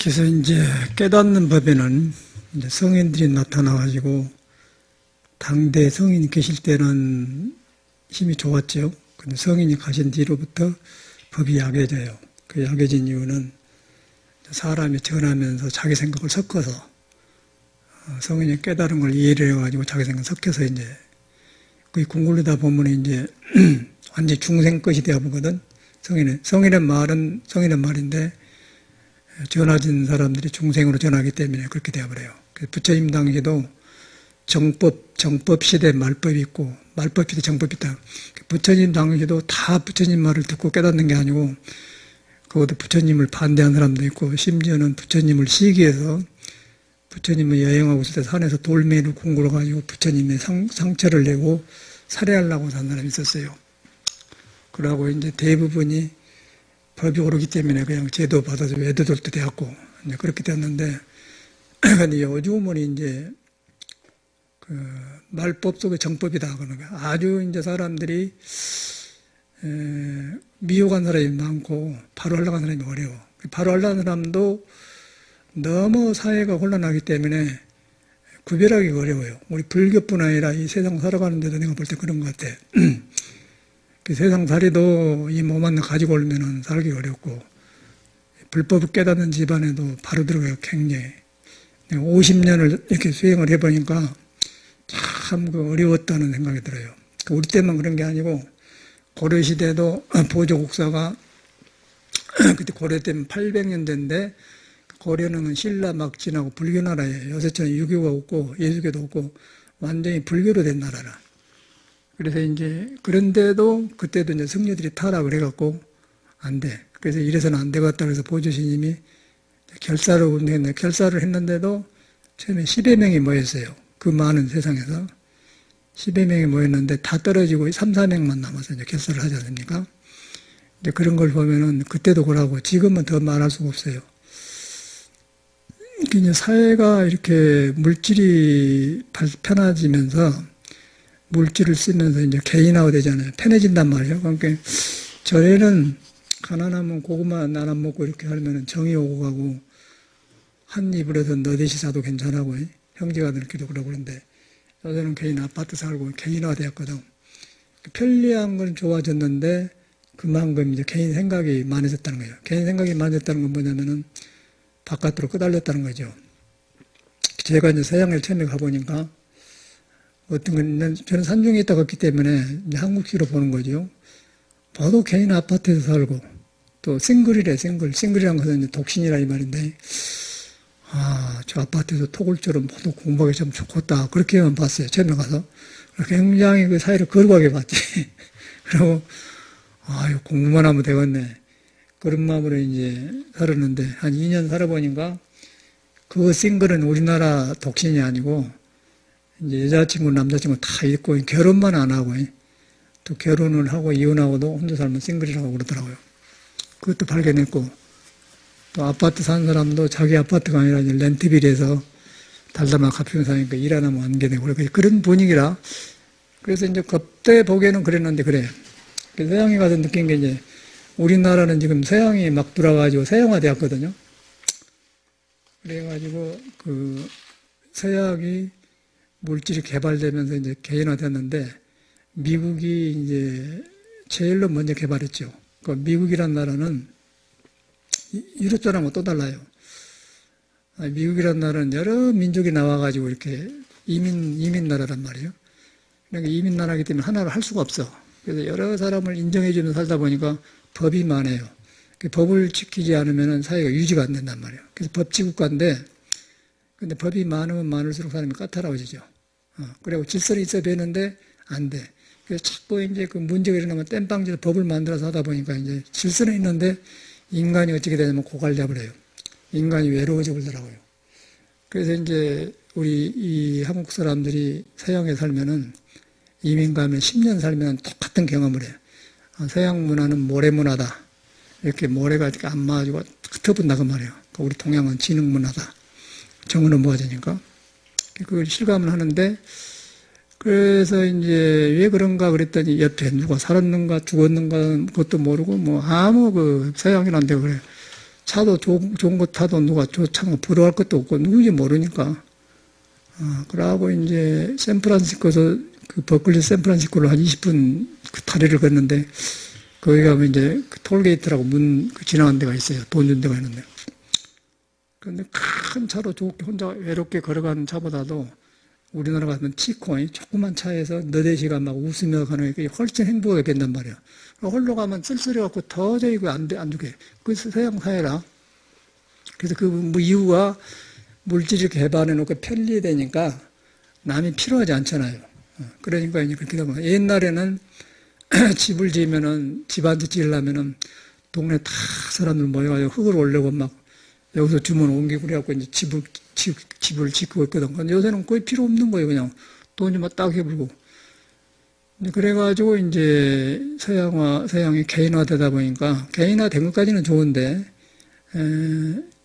그래서 이제 깨닫는 법에는 이제 성인들이 나타나가지고 당대 성인이 계실 때는 힘이 좋았죠. 근데 성인이 가신 뒤로부터 법이 약해져요. 그 약해진 이유는 사람이 전하면서 자기 생각을 섞어서 성인이 깨달은 걸 이해를 해가지고 자기 생각 섞여서 이제 그 궁굴리다 보면 이제 완전히 중생 것이 되어 보거든. 성인의 말인데 전하진 사람들이 중생으로 전하기 때문에 그렇게 되어버려요. 부처님 당시도 정법 시대 말법이 있고 말법 시대 정법이 있다. 부처님 당시도 다 부처님 말을 듣고 깨닫는 게 아니고 그것도 부처님을 반대한 사람도 있고 심지어는 부처님을 시기해서 부처님을 여행하고 있을 때 산에서 돌멩이를 공굴어 가지고 부처님의 상처를 내고 살해하려고 한 사람이 있었어요. 그러고 이제 대부분이 법이 오르기 때문에 그냥 제도 받아서 외도들도 되었고 이제 그렇게 되었는데 근데 요즘은 이제 그 말법 속의 정법이다 그러는 거야. 아주 이제 사람들이 미혹한 사람이 많고 바로 하려고 하는 사람이 어려워. 바로 하려는 사람도 너무 사회가 혼란하기 때문에 구별하기가 어려워요. 우리 불교뿐 아니라 이 세상 살아가는 데도 내가 볼 때 그런 것 같아. 그 세상 살이도 이 몸 하나 가지고 오면은 살기 어렵고 불법을 깨닫는 집안에도 바로 들어가요. 굉장히 50년을 이렇게 수행을 해보니까 참 어려웠다는 생각이 들어요. 우리 때만 그런 게 아니고 고려시대도 보조국사가 그때 고려 때면 800년대인데 고려는 신라 막 지나고 불교 나라예요. 요새처럼 유교가 없고 예수교도 없고 완전히 불교로 된 나라라. 그래서 이제 그런데도 그때도 이제 성녀들이 타락을 해갖고 안 돼. 그래서 이래서는 안 되겠다. 그래서 보조스님이 결사를 했는데도 처음에 10여 명이 모였어요. 그 많은 세상에서 10여 명이 모였는데 다 떨어지고 3, 4명만 남아서 이제 결사를 하지 않습니까? 이제 그런 걸 보면은 그때도 그러고 지금은 더 말할 수가 없어요. 이제 사회가 이렇게 물질이 편해지면서 물질을 쓰면서 이제 개인화가 되잖아요. 편해진단 말이에요. 그러니까 전에는 가난하면 고구마 나눠 먹고 이렇게 하면은 정이 오고 가고 한 입을 해서 너댓이 사도 괜찮아고 형제가들끼리도 그러고 그런데 요새는 개인 아파트 살고 개인화가 되었거든. 편리한 건 좋아졌는데 그만큼 이제 개인 생각이 많아졌다는 거예요. 개인 생각이 많아졌다는 건 뭐냐면은 바깥으로 끄달렸다는 거죠. 제가 이제 서양을 처음에 가보니까 어떤 건 저는 산중에 있다 갔기 때문에 이제 한국식으로 보는 거죠. 모두 개인 아파트에서 살고 또 싱글이래 싱글이란 것은 이제 독신이라 이 말인데 저 아파트에서 토굴처럼 모두 공부하기 참 좋겠다 그렇게만 봤어요. 처음에 가서 굉장히 그 사회를 거룩하게 봤지. 그리고 공부만 하면 되겠네 그런 마음으로 이제 살았는데 한 2년 살아보니까 그 싱글은 우리나라 독신이 아니고 이제 여자친구, 남자친구 다 있고 결혼만 안 하고 또 결혼을 하고 이혼하고도 혼자 살면 싱글이라고 그러더라고요. 그것도 발견했고 또 아파트 사는 사람도 자기 아파트가 아니라 이제 렌트비에서 달달만 갚으면서 사니까 일 안 하면 안 되고 그런 분위기라 그래서 이제 그때 보기에는 그랬는데 그래. 서양에 가서 느낀 게 이제 우리나라는 지금 서양이 막 돌아가지고 서양화되었거든요. 그래가지고 그 서양이 물질이 개발되면서 이제 개인화됐는데 미국이 이제 제일로 먼저 개발했죠. 그 미국이란 나라는 유럽 사람하고 또 달라요. 미국이란 나라는 여러 민족이 나와가지고 이렇게 이민 나라란 말이에요. 그러니까 이민 나라이기 때문에 하나를 할 수가 없어. 그래서 여러 사람을 인정해주면서 살다 보니까 법이 많아요. 법을 지키지 않으면 사회가 유지가 안 된단 말이에요. 그래서 법치국가인데 근데 법이 많으면 많을수록 사람이 까탈스러워지죠. 그리고 질서는 있어야 되는데 안 돼. 그래서 자꾸 이제 그 문제가 일어나면 땜빵질 법을 만들어서 하다 보니까 이제 질서는 있는데 인간이 어떻게 되냐면 고갈돼 버려요. 인간이 외로워져 버리더라고요. 그래서 이제 우리 이 한국 사람들이 서양에 살면은 이민 가면 10년 살면 똑같은 경험을 해요. 서양 문화는 모래 문화다. 이렇게 모래가 이렇게 안 맞아가지고 흩어본다고 말이에요. 우리 동양은 지능 문화다. 정은은 모아지니까. 그걸 실감을 하는데, 그래서 이제 왜 그런가 그랬더니 옆에 누가 살았는가 죽었는가 그것도 모르고 아무 서양이란 데 그래. 차도 좋은 거 타도 누가 좋다고 부러워할 것도 없고 누군지 모르니까. 그러고 이제 샌프란시스코에서 그 버클리 샌프란시스코로 한 20분 그 다리를 걷는데 거기 가면 이제 그 톨게이트라고 지나간 데가 있어요. 돈 준 데가 있는데. 그런데 큰 차로 좋게 혼자 외롭게 걸어가는 차보다도 우리나라 같으면 티코인 조그만 차에서 너댓이가 막 웃으며 가는 게 훨씬 행복하게 된단 말이야. 홀로 가면 쓸쓸해갖고 도저히 안 주게. 그 서양 사회라. 그래서 그 뭐 이유가 물질을 개발해 놓고 편리되니까 남이 필요하지 않잖아요. 그러니까 이제 그렇게 되면 옛날에는 집을 지으면은 집 한 채 지으려면은 동네 다 사람들 모여가지고 흙을 올리고 막 여기서 주문 옮기고 그래갖고 이제 집을 짓고 있거든. 근데 요새는 거의 필요 없는 거예요. 그냥 돈이만 딱 해불고. 그래가지고 이제 서양이 개인화되다 보니까 개인화된 것까지는 좋은데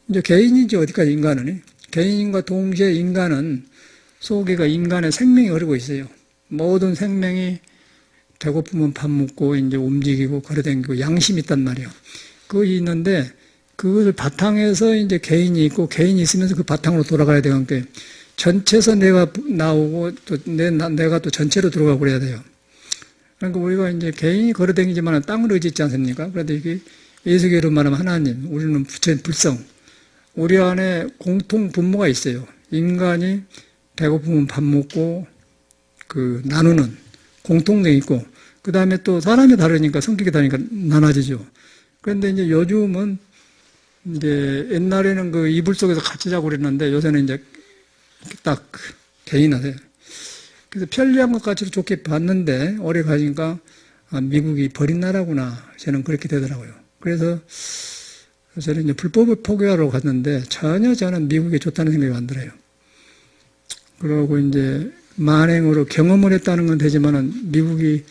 이제 개인이지 어디까지 인간은. 개인과 동시에 인간은 속에가 인간의 생명이 흐르고 있어요. 모든 생명이 배고프면 밥 먹고 이제 움직이고 걸어다니고 양심이 있단 말이에요. 그거 있는데 그것을 바탕에서 이제 개인이 있고 개인이 있으면서 그 바탕으로 돌아가야 되니까 전체에서 내가 나오고 또 내가 또 전체로 들어가고 그래야 돼요. 그러니까 우리가 이제 개인이 걸어다니지만 땅을 의지했지 않습니까? 그런데 이게 예수계로 말하면 하나님, 우리는 부처님 불성. 우리 안에 공통 분모가 있어요. 인간이 배고프면 밥 먹고 나누는 공통점이 있고 그 다음에 또 사람이 다르니까 성격이 다르니까 나눠지죠. 그런데 이제 요즘은 이제 옛날에는 그 이불 속에서 같이 자고 그랬는데 요새는 이제 딱 개인화돼요. 그래서 편리한 것 같이 좋게 봤는데 오래 가니까 미국이 버린 나라구나. 저는 그렇게 되더라고요. 그래서 저는 이제 불법을 포기하러 갔는데 전혀 저는 미국이 좋다는 생각이 안 들어요. 그러고 이제 만행으로 경험을 했다는 건 되지만은 미국이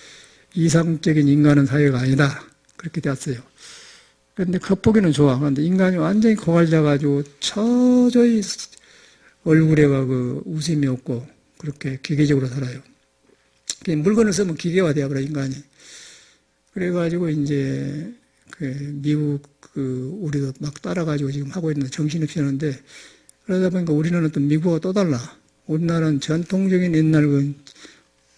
이상적인 인간은 사회가 아니다. 그렇게 되었어요. 그런데 겉보기는 좋아. 그런데 인간이 완전히 고갈져가지고 처저히 얼굴에가 그 웃음이 없고 그렇게 기계적으로 살아요. 물건을 쓰면 기계화돼요, 그래, 인간이. 그래가지고 이제 미국 우리도 막 따라가지고 지금 하고 있는데 정신없이 하는데 그러다 보니까 우리는 또 미국하고 또 달라. 우리나라는 전통적인 옛날 그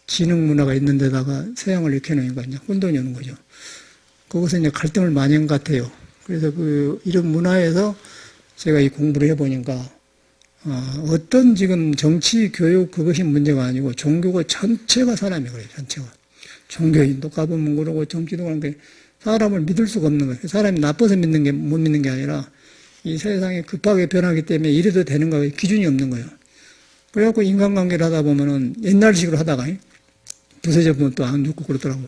지능 문화가 있는 데다가 서양을 이렇게 놓으니까 이제 혼돈이 오는 거죠. 거기서 이제 갈등을 많이 한 것 같아요. 그래서 이런 문화에서 제가 이 공부를 해보니까, 어떤 지금 정치, 교육 그것이 문제가 아니고 종교가 전체가 사람이 그래요, 전체가. 종교인도 가보면 그러고 정치도 그런 게 사람을 믿을 수가 없는 거예요. 사람이 나빠서 못 믿는 게 아니라 이 세상이 급하게 변하기 때문에 이래도 되는 거예요. 기준이 없는 거예요. 그래갖고 인간관계를 하다 보면은 옛날식으로 하다가 부서져 보면 또 안 좋고 그러더라고.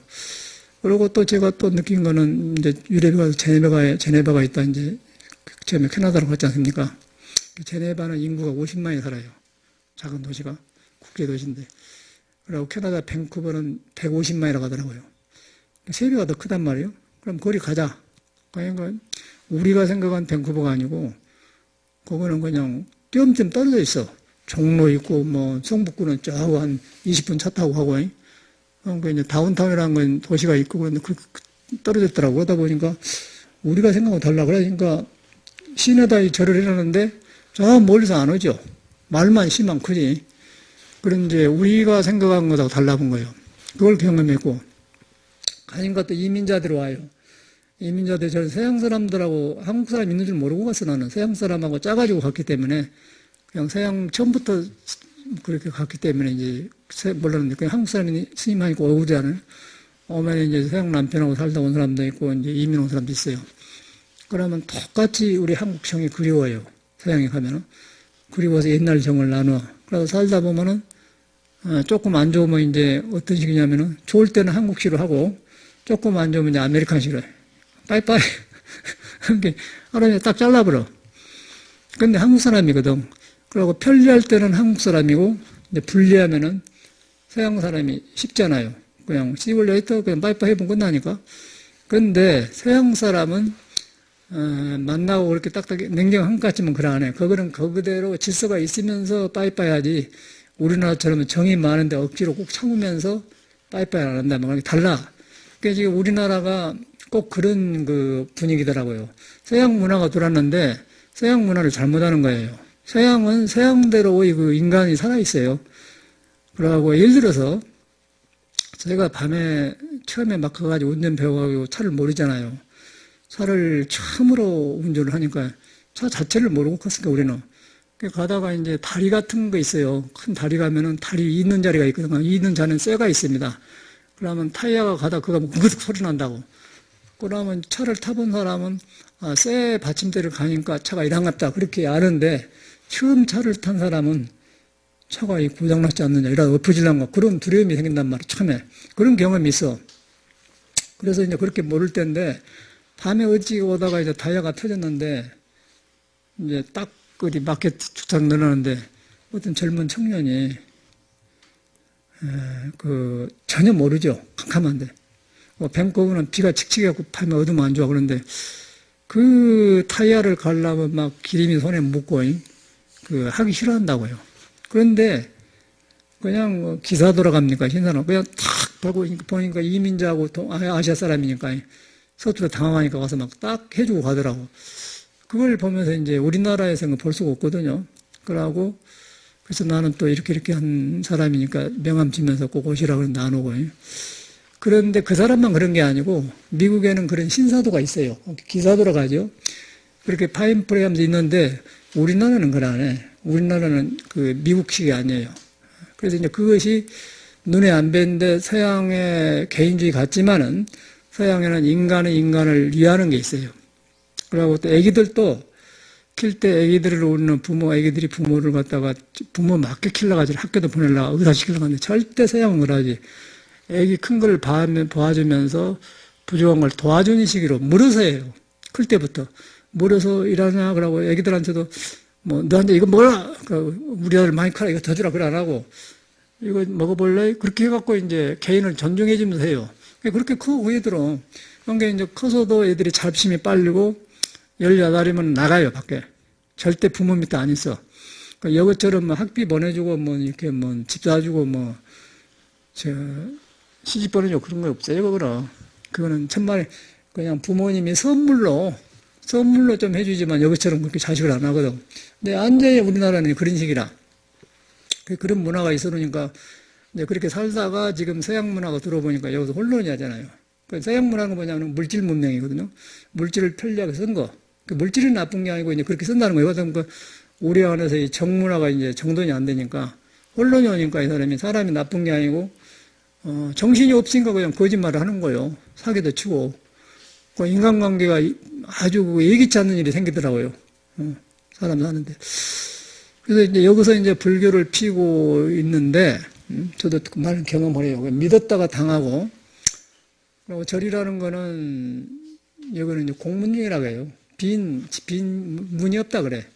그리고 또 제가 또 느낀 거는 이제 유럽에 가서 제네바가 있다 이제 처음에 캐나다로 갔지 않습니까? 제네바는 인구가 50만이 살아요. 작은 도시가 국제 도시인데. 그리고 캐나다 밴쿠버는 150만이라고 하더라고요. 3배가 더 크단 말이에요. 그럼 거리 가자. 그러니까 우리가 생각한 밴쿠버가 아니고 그거는 그냥 띄엄띄엄 떨어져 있어. 종로 있고 뭐 성북구는 쫙 한 20분 차 타고 가고. 그러니까 이제 다운타운이라는 건 도시가 있고 그런데 떨어졌더라고. 그러다 보니까 우리가 생각하고 달라. 그러니까 시내다 절을 해놨는데 저 멀리서 안 오죠. 말만 심한 크지. 그런 이제 우리가 생각한 것하고 달라본 거예요. 그걸 경험했고 가니까 또 이민자들이 와요. 이민자들이 저는 서양 사람들하고 한국 사람 있는 줄 모르고 갔어. 나는 서양 사람하고 짜가지고 갔기 때문에 그냥 서양 처음부터 그렇게 갔기 때문에 이제 몰랐는데 그냥 한국 사람이 스님하니까 어우잖아요. 오면 이제 서양 남편하고 살다 온 사람도 있고 이제 이민 온 사람도 있어요. 그러면 똑같이 우리 한국 정이 그리워요. 서양에 가면은 그리워서 옛날 정을 나눠. 그래서 살다 보면은 조금 안 좋으면 이제 어떤 식이냐면은 좋을 때는 한국식으로 하고 조금 안 좋으면 이제 아메리칸식으로 해. 빠이빠이. 그러니까 하루에 딱 잘라버려. 근데 한국 사람이거든. 그리고 편리할 때는 한국 사람이고 이제 불리하면은 서양 사람이 쉽잖아요. 그냥 see you later 그냥 빠이빠이 해보면 끝나니까. 근데 서양 사람은 만나고 그렇게 딱딱 냉정 한가지면 그래 안 해. 그거는 그대로 질서가 있으면서 빠이빠이 하지. 우리나라처럼 정이 많은데 억지로 꼭 참으면서 빠이빠이 안 한다면 달라. 그러니까 지금 우리나라가 꼭 그런 그 분위기더라고요. 서양 문화가 들어왔는데 서양 문화를 잘못하는 거예요. 서양은 서양대로의 그 인간이 살아있어요. 그러고 예를 들어서 제가 밤에 처음에 막 가가지고 운전 배워가지고 차를 모르잖아요. 차를 처음으로 운전을 하니까 차 자체를 모르고 갔으니까 우리는. 가다가 이제 다리 같은 거 있어요. 큰 다리 가면은 다리 있는 자리가 있거든요. 있는 자는 쇠가 있습니다. 그러면 타이어가 가다 그거 뭉그득 소리 난다고. 그러면 차를 타본 사람은 쇠 받침대를 가니까 차가 이랑갑다 그렇게 아는데 처음 차를 탄 사람은 차가 고장났지 않느냐 이러다 엎어질란가 그런 두려움이 생긴단 말이에요. 처음에 그런 경험이 있어. 그래서 이제 그렇게 모를 때인데 밤에 어찌 오다가 이제 타이어가 터졌는데 이제 딱 어디 마켓 주차장 늘어나는데 어떤 젊은 청년이 전혀 모르죠. 캄캄한데 밴쿠버는 비가 칙칙해갖고 밤에 어두면 안 좋아. 그런데 그 타이어를 가려면 막 기름이 손에 묻고 하기 싫어한다고요. 그런데 그냥 기사 돌아갑니까 신사는 그냥 탁 보니까 이민자하고 아시아 사람이니까 서투러 당황하니까 가서 막 딱 해주고 가더라고. 그걸 보면서 이제 우리나라에서는 볼 수가 없거든요. 그러고 그래서 나는 또 이렇게 한 사람이니까 명함 주면서 꼭 오시라 그러는데 안 오고. 그런데 그 사람만 그런 게 아니고 미국에는 그런 신사도가 있어요. 기사도로 가죠. 그렇게 파인프레임도 있는데 우리나라는 그걸 안 해. 우리나라는 그 미국식이 아니에요. 그래서 이제 그것이 눈에 안 뵈는데 서양의 개인주의 같지만은 서양에는 인간을 위하는 게 있어요. 그리고 또 애기들도 킬 때 애기들을 우리는 애기들이 부모를 갖다가 부모 맞게 키려가지고 학교도 보내려고 의사시키려고 하는데 절대 서양은 그러지. 애기 큰 걸 봐주면서 부족한 걸 도와주는 시기로 물어서 해요. 클 때부터. 물어서 일하냐 그러고 애기들한테도 너한테 이거 먹어라. 우리 아들 많이 커라. 이거 더 주라. 그래 안 하고. 이거 먹어볼래? 그렇게 해갖고 이제 개인을 존중해주면서 해요. 그렇게 크고 그 애들은. 그러니까 이제 커서도 애들이 잡심이 빨리고 18이면 나가요, 밖에. 절대 부모 밑에 안 있어. 여것처럼 학비 보내주고, 이렇게 집 사주고, 시집 보내주고 그런 거 없어요, 그거는 천만에 그냥 부모님이 선물로 좀 해주지만 여기처럼 그렇게 자식을 안 하거든. 근데 완전히 우리나라는 그런 식이라. 그런 문화가 있으니까 이제 그렇게 살다가 지금 서양 문화가 들어보니까 여기서 혼돈이 하잖아요. 서양 문화가 뭐냐면 물질 문명이거든요. 물질을 편리하게 쓴 거. 물질이 나쁜 게 아니고 이제 그렇게 쓴다는 거예요. 그러니까 우리 안에서 이 정문화가 이제 정돈이 안 되니까 혼돈이 오니까 이 사람이 나쁜 게 아니고 정신이 없으니까 그냥 거짓말을 하는 거예요. 사기도 치고. 인간관계가 아주 예기치 않는 일이 생기더라고요. 사람 사는데. 그래서 이제 여기서 이제 불교를 피고 있는데, 저도 많은 경험을 해요. 믿었다가 당하고, 그리고 절이라는 거는, 여기는 이제 공문중이라고 해요. 문이 없다 그래.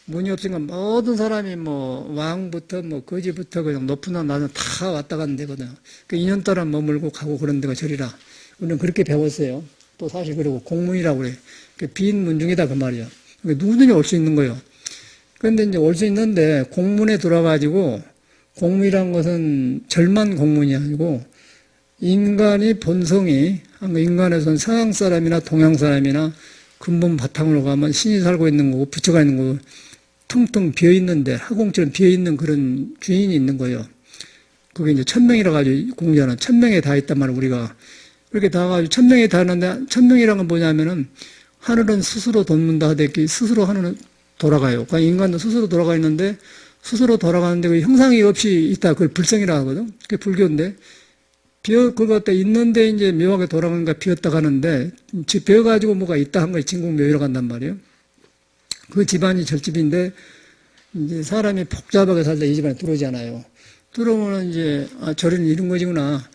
문이 없으니까 모든 사람이 왕부터 거지부터 그냥 높은 데 낮은 다 왔다 가는 데거든. 그 2년 동안 머물고 가고 그런 데가 절이라. 우리는 그렇게 배웠어요. 또 사실 그리고 공문이라고 그래. 빈 문중이다 그 말이야. 누구든지 올 수 있는 거예요. 그런데 이제 올 수 있는데 공문에 들어가지고 공문이란 것은 절만 공문이 아니고 인간이 본성이 인간에서는 서양 사람이나 동양 사람이나 근본 바탕으로 가면 신이 살고 있는 거고 부처가 있는 거고 텅텅 비어있는데 화공처럼 비어있는 그런 주인이 있는 거예요. 그게 이제 1000명이라 가지고 공자는 1000명에 다 있단 말이에요. 우리가 그렇게 다 가지고 1000명에 다 있는데 1000명이란 건 뭐냐면은 하늘은 스스로 돕는다 하듯이 스스로 하늘은 돌아가요. 그러니까 인간도 스스로 돌아가 있는데 스스로 돌아가는데 그 형상이 없이 있다. 그걸 불성이라고 하거든. 그게 불교인데 그걸 갖다 있는데 이제 묘하게 돌아가는가 비었다 가는데 비어가지고 뭐가 있다 한 거에 진공묘유로 간단 말이에요. 그 집안이 절집인데 이제 사람이 복잡하게 살다 이 집안에 들어오잖아요. 들어오면 이제 저런 이런 거지구나.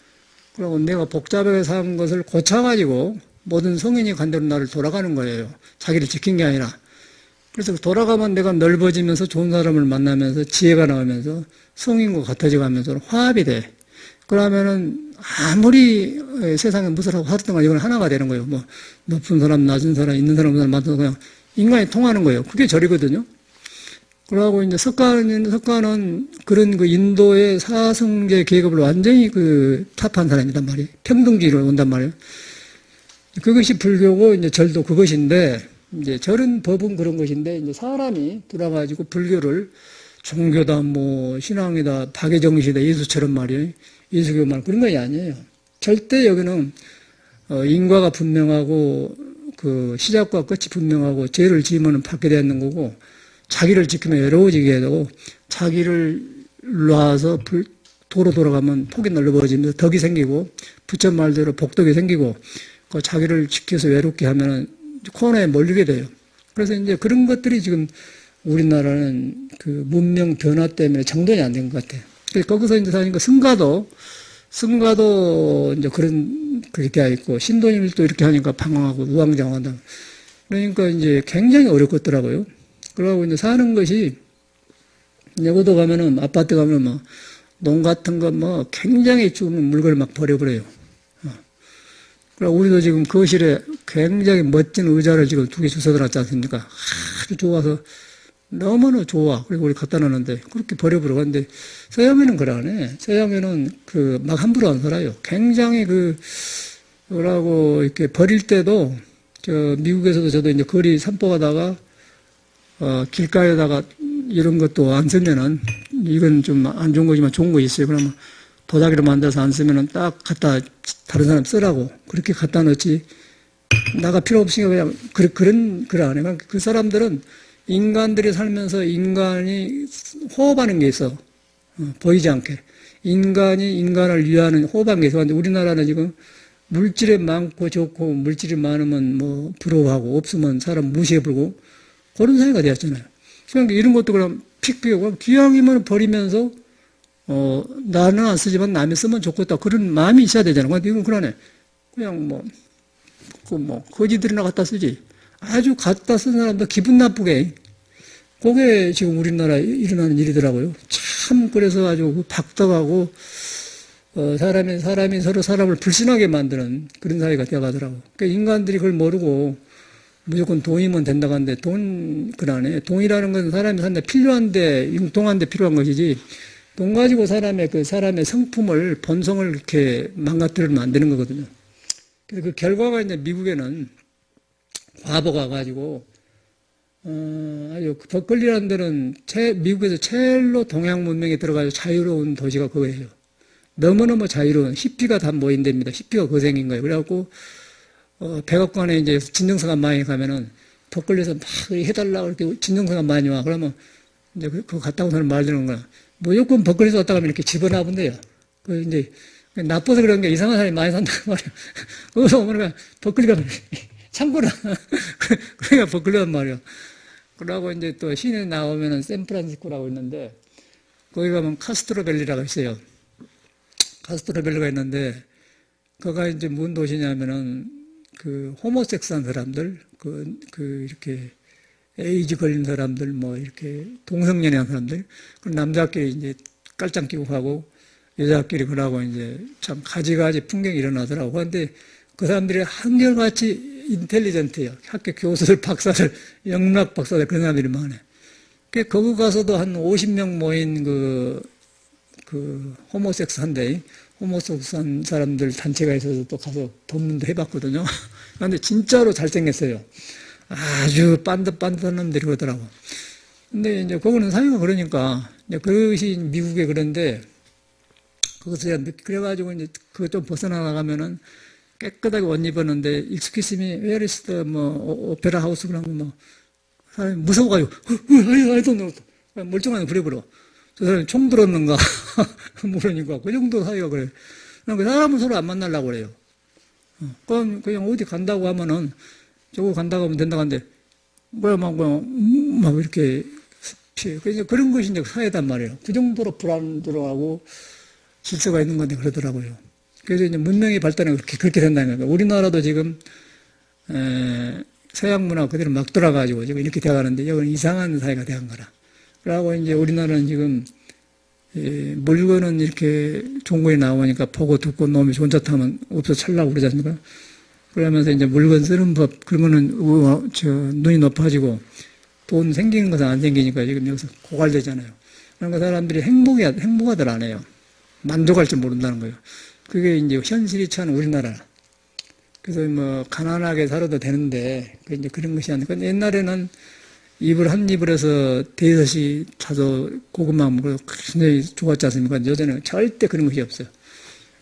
그리고 내가 복잡하게 산 것을 고쳐가지고 모든 성인이 간 대로 나를 돌아가는 거예요. 자기를 지킨 게 아니라. 그래서 돌아가면 내가 넓어지면서 좋은 사람을 만나면서 지혜가 나오면서 성인과 같아져 가면서 화합이 돼. 그러면은 아무리 세상에 무엇을 하든 간에 이건 하나가 되는 거예요. 높은 사람, 낮은 사람, 있는 사람, 없는 사람, 맞는 그냥 인간이 통하는 거예요. 그게 절이거든요. 그러고 이제 석가는 그런 그 인도의 사성제 계급을 완전히 타파한 사람이란 말이에요. 평등주의로 온단 말이에요. 그것이 불교고, 이제 절도 그것인데, 이제 절은 법은 그런 것인데, 이제 사람이 들어가지고 불교를 종교다, 뭐, 신앙이다, 박애정시다, 예수처럼 말이에요. 예수교 말, 그런 것이 아니에요. 절대 여기는, 인과가 분명하고, 그, 시작과 끝이 분명하고, 죄를 지으면 받게 되는 거고, 자기를 지키면 외로워지게 되고, 자기를 놔서 도로 돌아가면 폭이 넓어지면서 덕이 생기고, 부처 말대로 복덕이 생기고, 그 자기를 지켜서 외롭게 하면은 코너에 몰리게 돼요. 그래서 이제 그런 것들이 지금 우리나라는 그 문명 변화 때문에 정돈이 안 된 것 같아요. 거기서 이제 사니까 승가도 이제 그렇게 돼 있고, 신도님도 이렇게 하니까 방황하고 우왕좌왕하다. 그러니까 이제 굉장히 어렵겠더라고요. 그러고 이제 사는 것이, 여기도 가면은, 아파트 가면은 막, 농 같은 거 뭐 굉장히 좋은 물건을 막 버려버려요. 그리고 우리도 지금 거실에 굉장히 멋진 의자를 지금 2개 주워 놨지 않습니까? 아주 좋아서 너무나 좋아. 그리고 우리 갖다 놨는데 그렇게 버려버려. 근데 서양에는 그래 안 해. 서양에는 그 막 함부로 안 살아요. 굉장히 뭐라고 이렇게 버릴 때도 미국에서도 저도 이제 거리 산보하다가 길가에다가 이런 것도 안 쓰면은 이건 좀 안 좋은 거지만 좋은 거 있어요. 그러면 도자기로 만들어서 안 쓰면은 딱 갖다 다른 사람 쓰라고 그렇게 갖다 놓지. 나가 필요 없으니까 그냥 그런 안 해. 그 사람들은 인간들이 살면서 인간이 호흡하는 게 있어. 보이지 않게. 인간이 인간을 위하는 호흡하는 게 있어. 근데 우리나라는 지금 물질이 많고 좋고 물질이 많으면 뭐 부러워하고 없으면 사람 무시해버리고 그런 사회가 되었잖아요. 그러니까 이런 것도 그럼 픽 비우고 기왕이면 버리면서 나는 안 쓰지만 남이 쓰면 좋겠다. 그런 마음이 있어야 되잖아요. 근데 이건 그러네. 그냥 거지들이나 갖다 쓰지. 아주 갖다 쓴 사람도 기분 나쁘게. 그게 지금 우리나라에 일어나는 일이더라고요. 참, 그래서 아주 박덕하고, 사람이 서로 사람을 불신하게 만드는 그런 사회가 되어가더라고. 그러니까 인간들이 그걸 모르고 무조건 돈이면 된다고 하는데 그러네. 돈이라는 건 사람이 사는데 필요한데, 융통한데 필요한 것이지. 돈 가지고 사람의 성품을, 본성을 이렇게 망가뜨리면 안 되는 거거든요. 그래서 그 결과가 이제 미국에는 과거가 가지고, 아주 버클리라는 데는 미국에서 제일로 동양 문명에 들어가서 자유로운 도시가 그거예요. 너무너무 자유로운, 히피가 다 모인 데입니다. 히피가 그 생긴 거예요. 그래갖고, 백악관에 이제 진정서가 많이 가면은, 버클리에서 막 해달라고 이렇게 진정서가 많이 와. 그러면, 이제 그거 갔다 오는 말 듣는 거야. 무조건 버클리에서 왔다 가면 이렇게 집어넣어본대요. 이제, 나빠서 그런 게 이상한 사람이 많이 산단 말이야. 거기서 오면 버클리가 참고라. 그러니까 버클리란 말이야. 그러고 이제 또 시내 나오면은 샌프란시스코라고 있는데, 거기 가면 카스트로밸리라고 있어요. 카스트로밸리가 있는데, 거기가 이제 무슨 도시냐면은, 호모섹스한 사람들, 이렇게, 에이즈 걸린 사람들, 뭐, 이렇게, 동성연애한 사람들, 그 남자끼리 이제 깔짱 끼고 가고, 여자끼리 그러고 이제 참 가지가지 풍경이 일어나더라고. 그런데 그 사람들이 한결같이 인텔리전트예요. 학교 교수들, 박사들, 영락 박사들, 그런 사람들이 많아요. 거기 가서도 한 50명 모인 호모섹스한데, 호모섹스한 사람들 단체가 있어서 또 가서 법문도 해봤거든요. 그런데 진짜로 잘생겼어요. 아주 반듯반듯한 놈들이 그러더라고. 근데 이제 거기는 사회가 그러니까, 이제 그것이 미국에 그런데, 거기서 그래가지고 이제 그거 좀 벗어나가면은 깨끗하게 옷 입었는데, 익스큐스미, where is the 오페라 하우스 그러면 사람이 무서워가지고, I don't know. 멀쩡하게 그래버려. 저 사람이 총 들었는가? 모르니까. 그 정도 사이가 그래. 그 사람은 서로 안 만나려고 그래요. 그냥 어디 간다고 하면은, 저거 간다고 하면 된다고 하는데, 막 이렇게 피해. 그런 것이 이제 사회단 말이에요. 그 정도로 불안들어하고 질서가 있는 건데 그러더라고요. 그래서 이제 문명의 발전이 그렇게 된다는 거예요. 우리나라도 지금, 서양 문화 그대로 막 돌아가지고 지금 이렇게 돼가는데, 이건 이상한 사회가 돼간 거라. 그러고 이제 우리나라는 지금, 물건은 이렇게 종고에 나오니까 보고 듣고 놈이 혼자 타면 없어 찰라고 그러지 않습니까? 그러면서 이제 물건 쓰는 법, 그런 거는, 눈이 높아지고, 돈 생기는 것은 안 생기니까 지금 여기서 고갈되잖아요. 그러니까 사람들이 행복하들 안 해요. 만족할 줄 모른다는 거예요. 그게 이제 현실이 참 우리나라. 그래서 뭐, 가난하게 살아도 되는데, 이제 그런 것이 아니고, 옛날에는 한 입을 해서 대여섯이 사서 고구마 먹고 굉장히 좋았지 않습니까? 요새는 절대 그런 것이 없어요.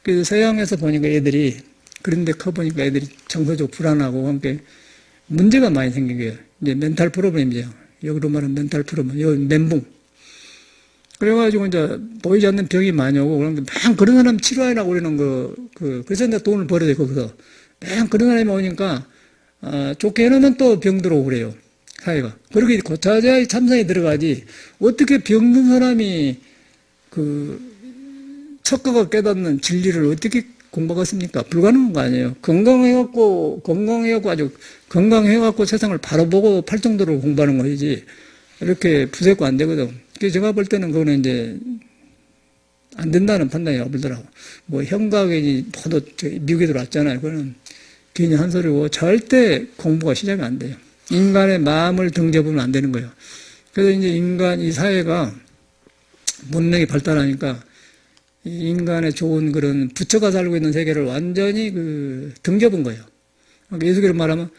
그래서 서양에서 보니까 애들이, 그런데 커보니까 애들이 정서적으로 불안하고, 함께 문제가 많이 생긴 거예요. 이제 멘탈 프로블럼이죠. 여기로 말하면 멘탈 프로블럼, 여기 멘붕. 그래가지고 이제 보이지 않는 병이 많이 오고, 그러면 맨 그런 사람 치료하라고 그러는 그래서 내가 돈을 벌어야 돼, 거기서. 맨 그런 사람이 오니까, 좋게 해놓으면 또 병 들어오고 그래요. 사회가. 그렇게 고차자의 참상에 들어가지, 어떻게 병든 사람이 척거가 깨닫는 진리를 어떻게 공부하겠습니까? 불가능한 거 아니에요. 건강해갖고 아주 건강해갖고 세상을 바라보고 팔 정도로 공부하는 것이지, 이렇게 부세고 안 되거든. 그래서 제가 볼 때는 그거는 이제, 안 된다는 판단이 와버리더라고. 뭐, 형과견이 모두 미국에 들어왔잖아요. 그거는 괜히 한 소리고, 절대 공부가 시작이 안 돼요. 인간의 마음을 등져보면 안 되는 거예요. 그래서 이제 이 사회가 문명이 발달하니까 이 인간의 좋은 그런 부처가 살고 있는 세계를 완전히 등져본 거예요. 예수께로 말하면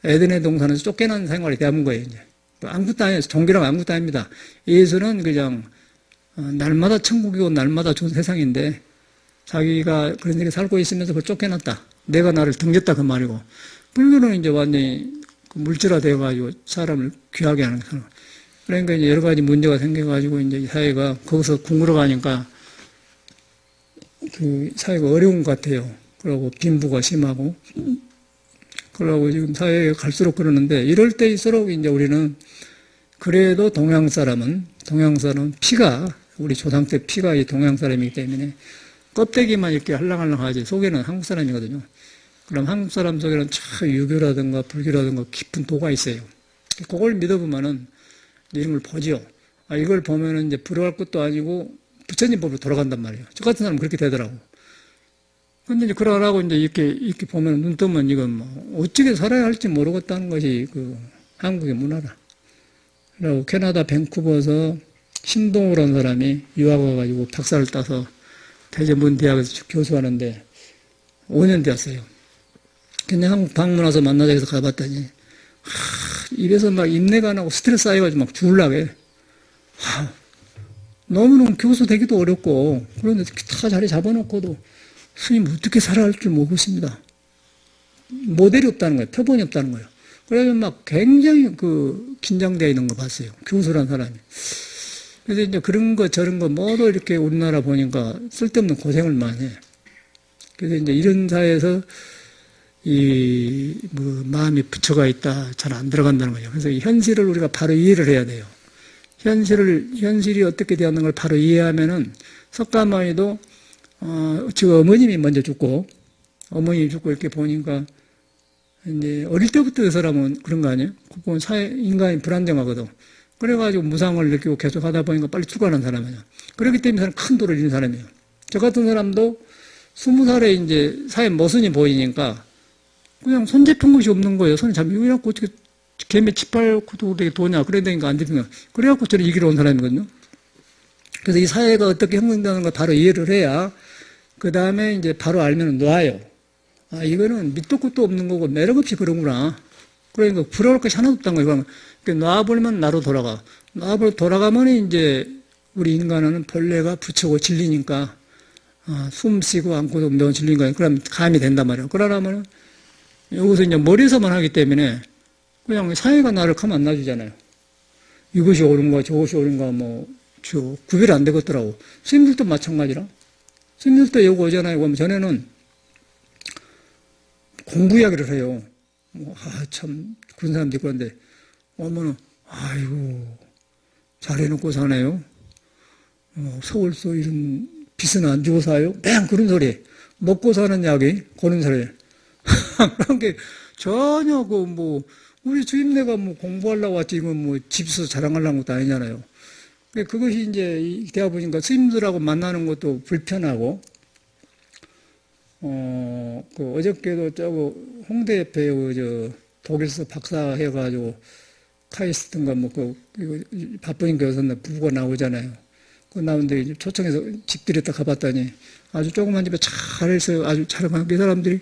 에덴의 동산에서 쫓겨난 생활이 되어본 거예요, 이제. 아무것도 아니에요. 종교랑 아무것도 아닙니다. 예수는 그냥 날마다 천국이고 날마다 좋은 세상인데 자기가 그런 데에 살고 있으면서 그걸 쫓겨났다. 내가 나를 등졌다 그 말이고. 불교는 이제 완전히 물질화 되어가지고 사람을 귀하게 하는 거예요. 그러니까 이제 여러 가지 문제가 생겨가지고 이제 이 사회가 거기서 궁으로 가니까 사회가 어려운 것 같아요. 그러고 빈부가 심하고. 그러고 지금 사회에 갈수록 그러는데 이럴 때일수록 이제 우리는 그래도 동양 사람은 피가 우리 조상 때 피가 이 동양 사람이기 때문에 껍데기만 이렇게 할랑할랑하지 속에는 한국 사람이거든요. 그럼 한국 사람 속에는 참 유교라든가 불교라든가 깊은 도가 있어요. 그걸 믿어보면은 이런 걸 보죠. 이걸 보면은 이제 부러워할 것도 아니고 부처님 법으로 돌아간단 말이에요. 저 같은 사람은 그렇게 되더라고. 근데 이제 그러라고 이제 이렇게 보면 눈 뜨면 이건 뭐 어떻게 살아야 할지 모르겠다는 것이 한국의 문화라. 그리고 캐나다 밴쿠버에서 신동우라는 사람이 유학 와가지고 박사를 따서 대전문 대학에서 교수하는데 5년 되었어요. 근데 한국 방문 와서 만나자 해서 가봤더니 입에서 막 인내가 나고 스트레스 쌓여가지고 막 죽으려고 해. 너무너무 교수 되기도 어렵고 그런데 다 자리 잡아놓고도 스님 어떻게 살아야 할 줄 모르겠습니다. 모델이 없다는 거예요. 표본이 없다는 거예요. 그래서 막 굉장히 긴장되어 있는 거 봤어요. 교수란 사람이. 그래서 이제 그런 거 저런 거 모두 이렇게 우리나라 보니까 쓸데없는 고생을 많이 해. 그래서 이제 이런 사회에서 마음이 부처가 있다 잘 안 들어간다는 거죠. 그래서 이 현실을 우리가 바로 이해를 해야 돼요. 현실이 어떻게 되었는 걸 바로 이해하면은 석가모니도 지금 어머님이 먼저 죽고 이렇게 보니까 이제 어릴 때부터 그 사람은 그런 거 아니에요? 그건 인간이 불안정하거든. 그래가지고 무상을 느끼고 계속 하다 보니까 빨리 죽어가는 사람이에요. 그렇기 때문에 사람 큰 도를 이룬 사람이에요. 저 같은 사람도 20살에 이제 사회 모순이 보이니까 그냥 손 잡힌 것이 없는 거예요. 손이 잡히고 이래갖고 어떻게 개미 치팔고도 되게 도냐. 그래야 되니까 안 잡힌 거야. 그래갖고 저를 이기러 온 사람이거든요. 그래서 이 사회가 어떻게 형성되는 걸 바로 이해를 해야 그 다음에 이제 바로 알면 놔요. 이거는 밑도 끝도 없는 거고 매력 없이 그런구나. 그러니까 부러울 것이 하나도 없다는 거예요. 그러니까 놔버리면 나로 돌아가. 돌아가면 이제 우리 인간은 본래가 부처고 진리니까 숨 쉬고 안고도 매운 진리니까 그럼 감이 된단 말이에요. 그러려면 여기서 이제 머리에서만 하기 때문에 그냥 사회가 나를 가만 안 놔주잖아요. 이것이 옳은가 저것이 옳은가 구별이 안 되겠더라고. 스님들도 마찬가지라. 스님들도 여기 오잖아요. 그러면 전에는 공부 이야기를 해요. 참 그런 사람도 있고 그런데 오면은 아이고 잘해놓고 사네요. 서울서 이런 빚은 안 주고 사요. 맹 그런 소리. 먹고 사는 약이 그런 소리. 그런 게 전혀 우리 주임네가 공부하려고 왔지 이건 집에서 자랑하려는 것도 아니잖아요. 그것이 이제 되어 보니까 스님들하고 만나는 것도 불편하고 어저께도 홍대 옆에 독일서 박사 해가지고 카이스트인가 바쁘니까 여기서 부부가 나오잖아요. 나오는데 초청해서 집들이 딱 가봤더니 아주 조그만 집에 잘해서 아주 잘하고 이 사람들이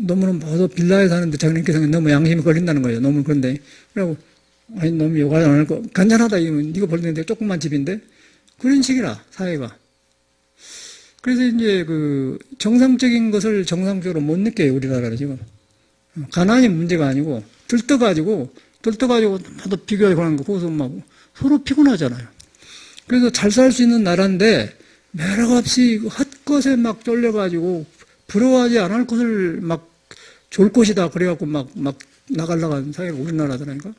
너무는 모두 빌라에 사는데 자기네께 사는 너무 양심이 걸린다는 거예요. 너무 그런데. 그러고, 아니, 너무 요구하지 않을 거, 간단하다. 이건 네가 벌는데 조그만 집인데? 그런 식이라, 사회가. 그래서 이제 그 정상적인 것을 정상적으로 못 느껴요, 우리나라는 지금. 가난이 문제가 아니고, 들떠가지고 나도 비교하고 하는 거, 거기서 막 서로 피곤하잖아요. 그래서 잘 살 수 있는 나라인데, 매력 없이 헛것에 막 쫄려가지고, 부러워하지 않을 것을 막 좋을 것이다. 그래갖고 막 나가려고 하는 사회가 우리나라더라니까.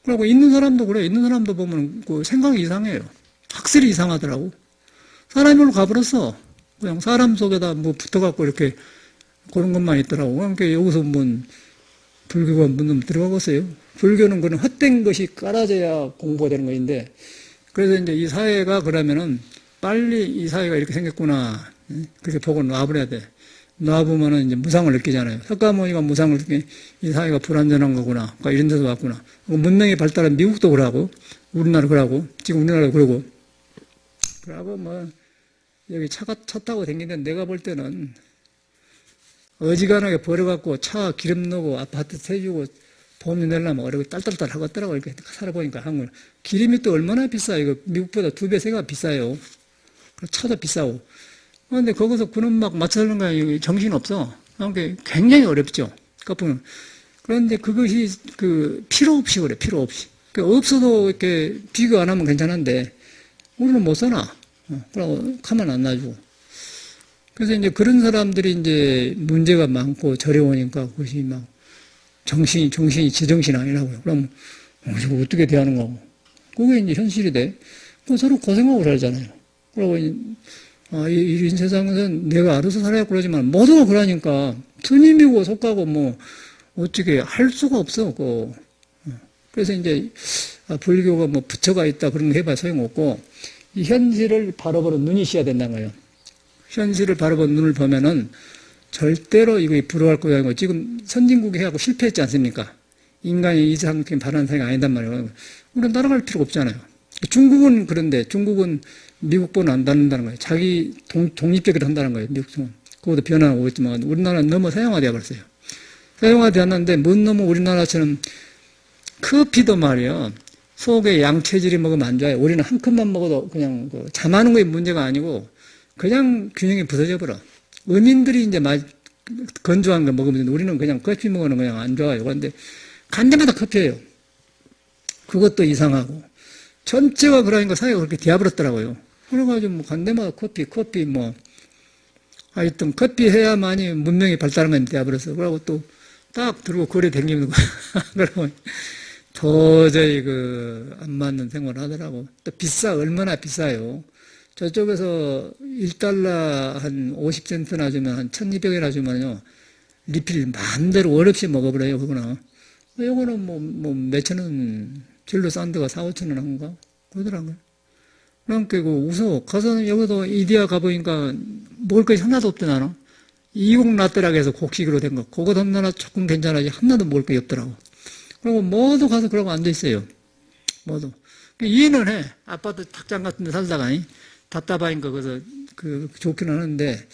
그리고 있는 사람도 그래. 있는 사람도 보면 그 생각이 이상해요. 학설이 이상하더라고. 사람이 오늘 가버렸어. 그냥 사람 속에다 뭐 붙어갖고 이렇게 그런 것만 있더라고. 그러니까 여기서 불교가 문 들어가겠어요. 불교는 그런 헛된 것이 깔아져야 공부가 되는 것인데, 그래서 이제 이 사회가 그러면은 빨리 이 사회가 이렇게 생겼구나. 그렇게 보고 놔버려야 돼. 놔보면은 이제 무상을 느끼잖아요. 석가모니가 무상을 느끼, 이 사회가 불완전한 거구나. 그러니까 이런 데서 왔구나. 문명이 발달한 미국도 그러고, 우리나라 그러고, 지금 우리나라 그러고, 뭐, 여기 차 타고 다니는데 내가 볼 때는 어지간하게 버려갖고 차 기름 넣고 아파트 세주고 보험 내려면 어려고 딸딸딸 하겠더라고. 이렇게 살아보니까 한국. 기름이 또 얼마나 비싸요. 이거 미국보다 2배, 3배가 비싸요. 차도 비싸고. 그런데 거기서 그놈 막 맞춰 사는 거야. 정신 없어. 그러니까 굉장히 어렵죠. 그런데 그것이 필요 없이 그래. 필요 없이. 없어도 이렇게 비교 안 하면 괜찮은데 우리는 못 사나. 그러고 가만 안 놔주고. 그래서 이제 그런 사람들이 이제 문제가 많고 저려오니까 그것이 막 정신이 제정신이 아니라고요. 그럼 이거 어떻게 대하는 거고. 그게 이제 현실이 돼. 서로 고생하고 살잖아요. 그러고 이런 세상에서는 내가 알아서 살아야 그러지만 모두가 그러니까 스님이고 속하고 뭐 어떻게 할 수가 없어. 그래서 이제 불교가 뭐 부처가 있다 그런 거 해봐야 소용없고 이 현실을 바라보는 눈이 있어야 된다는 거예요. 현실을 바라보는 눈을 보면은 절대로 이거 부러워할 거가 아니고 지금 선진국이 해갖고 실패했지 않습니까? 인간이 이상적인 바라는 생각이 아니단 말이에요. 우리는 따라갈 필요가 없잖아요. 중국은 그런데 중국은 미국보는 안 다른다는 거예요. 자기 독립적으로 한다는 거예요. 미국은. 그것도 변화하고 있지만 우리나라는 너무 서양화되어 버렸어요. 서양화되었는데 못 너무 우리나라처럼 커피도 말이에요. 속에 양 체질이 먹으면 안 좋아요. 우리는 한 컵만 먹어도 그냥 잠하는 거에 문제가 아니고 그냥 균형이 부서져 버려. 어민들이 이제 건조한 거 먹으면 되는데 우리는 그냥 커피 먹으면 그냥 안 좋아요. 그런데 간 데마다 커피예요. 그것도 이상하고. 전체가 그러니까 사회가 그렇게 되어버렸더라고요. 그래가지고 뭐 간 데마다 커피 뭐. 하여튼 커피 해야만이 문명이 발달한 건 되어버렸어. 그러고 또 딱 들고 거리에 다니는 거야. 그러고 도저히 안 맞는 생활을 하더라고. 또 얼마나 비싸요. 저쪽에서 1달러 한 50센트나 주면 한 1200원이나 주면요. 리필 마음대로 월 없이 먹어버려요, 그거는. 요거는 뭐 몇천 원, 질로 싼 데가 4, 5천 원 한가? 그러더라고요. 그러니까 웃어. 가서 여기도 이디야 가보니까 먹을 것이 하나도 없더나. 이국 라떼라고 해서 곡식으로 된 거. 그거 하나 조금 괜찮아지 하나도 먹을 것이 없더라고. 그리고 모두 가서 그러고 앉아있어요. 모두. 이해는 해. 아파트 탁장 같은 데 살다가, 답답하니까 그래서 좋기는 하는데,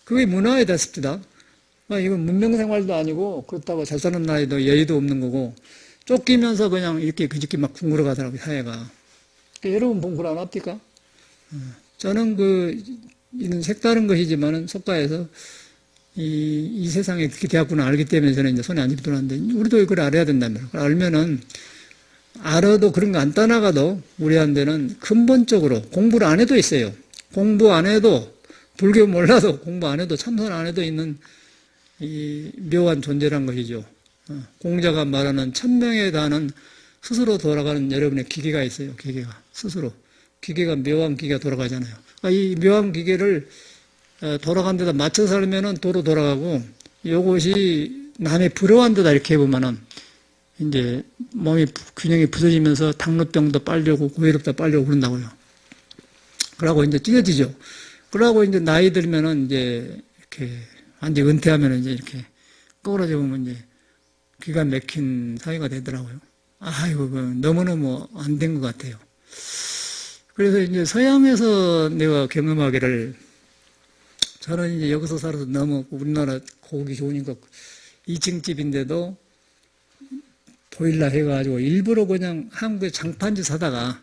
그게 문화이다 싶다. 이건 문명생활도 아니고, 그렇다고 잘 사는 나라에도 여유도 없는 거고, 쫓기면서 그냥 이렇게 그저께 막 굶으러 가더라고요, 사회가. 여러분 본 그런 안 합니까? 저는 이는 색다른 것이지만은 속가에서 이 세상에 그렇게 되었구나 알기 때문에 저는 이제 손에 안 집도는데 우리도 그걸 알아야 된다면 알면은 알아도 그런 거 안 따나가도 우리한테는 근본적으로 공부를 안 해도 있어요. 공부 안 해도 불교 몰라도 공부 안 해도 참선 안 해도 있는 이 묘한 존재란 것이죠. 공자가 말하는 천명에 달하는 스스로 돌아가는 여러분의 기계가 있어요. 기계가 스스로 기계가 묘한 기계가 돌아가잖아요. 그러니까 이 묘한 기계를 돌아간 데다 맞춰 살면은 도로 돌아가고 이것이 남의 부러워한 데다 이렇게 해보면은 이제 몸이 균형이 부서지면서 당뇨병도 빨려고 고혈압도 빨려고 그런다고요. 그러고 이제 찢어지죠. 그러고 이제 나이 들면은 이제 이렇게 완전 은퇴하면은 이제 이렇게 꼬라져 보면 이제 기가 막힌 사회가 되더라고요. 아이고 너무너무 안 된 것 같아요. 그래서 이제 서양에서 내가 경험하기를 저는 이제 여기서 살아서 너무 우리나라 보기 좋으니까 2층 집인데도 보일러 해가지고 일부러 그냥 한국에 장판지 사다가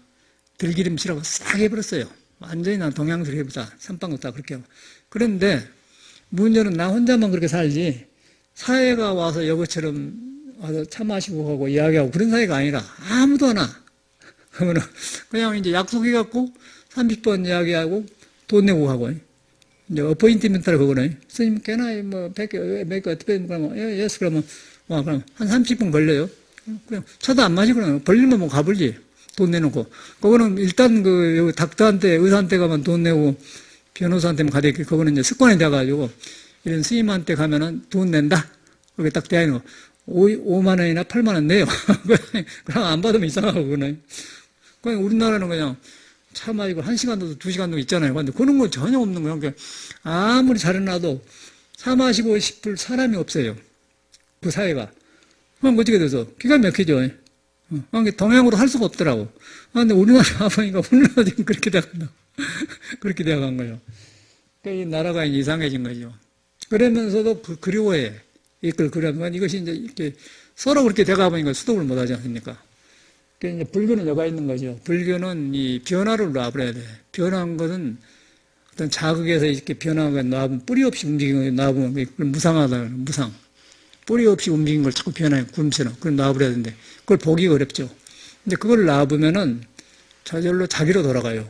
들기름칠하고 싹 해버렸어요. 완전히 난 동양스럽게 해보자. 선빵도 다 그렇게 하고. 그런데 문제는 나 혼자만 그렇게 살지 사회가 와서 여기처럼 와서 차 마시고 가고 이야기하고 그런 사회가 아니라 아무도 안 와. 그러면 그냥 이제 약속해갖고 30번 이야기하고 돈 내고 가고. 이제 어포인트먼트를 그거는 스님 꽤나 뭐 100개, 몇 개 어떻게 그러면 예스 그러면 와 그럼 한 30분 걸려요. 그냥 차도 안 마시고 그냥 벌리면 뭐 가불지. 돈 내놓고. 그거는 일단 그 여기 닥터한테 의사한테 가면 돈 내고 변호사한테만 가야 되겠고 그거는 이제 습관이 돼가지고 이런 스님한테 가면은 돈 낸다. 그렇게 딱 돼야 되는 거. 5만 원이나 8만 원 내요. 그럼 안 받으면 이상하고 그거는. 그냥 우리나라는 그냥 차 마시고 1시간도 2시간도 있잖아요. 근데 그런 거 전혀 없는 거예요. 그러니까 아무리 잘해놔도 차 마시고 싶을 사람이 없어요. 그 사회가. 그럼 어떻게 돼서 기가 막히죠. 그러니까 동양으로 할 수가 없더라고. 근데 우리나라 와보니까 우리나라 지금 그렇게 돼간다. 그렇게 돼간 거예요. 그러니까 이 나라가 이상해진 거죠. 그러면서도 그리워해. 이걸 그러면 이것이 이제 이렇게 서로 그렇게 돼가 보니까 수독을 못 하지 않습니까? 그러니까 이제 불교는 여가 있는 거죠. 불교는 이 변화를 놔버려야 돼. 변화한 것은 어떤 자극에서 이렇게 변화가 놔보면 뿌리 없이 움직이는 거 놔보면 그걸 무상하다. 무상. 뿌리 없이 움직인 걸 자꾸 변화해. 구름처럼. 그걸 놔버려야 되는데 그걸 보기가 어렵죠. 근데 그걸 놔보면은 저절로 자기로 돌아가요.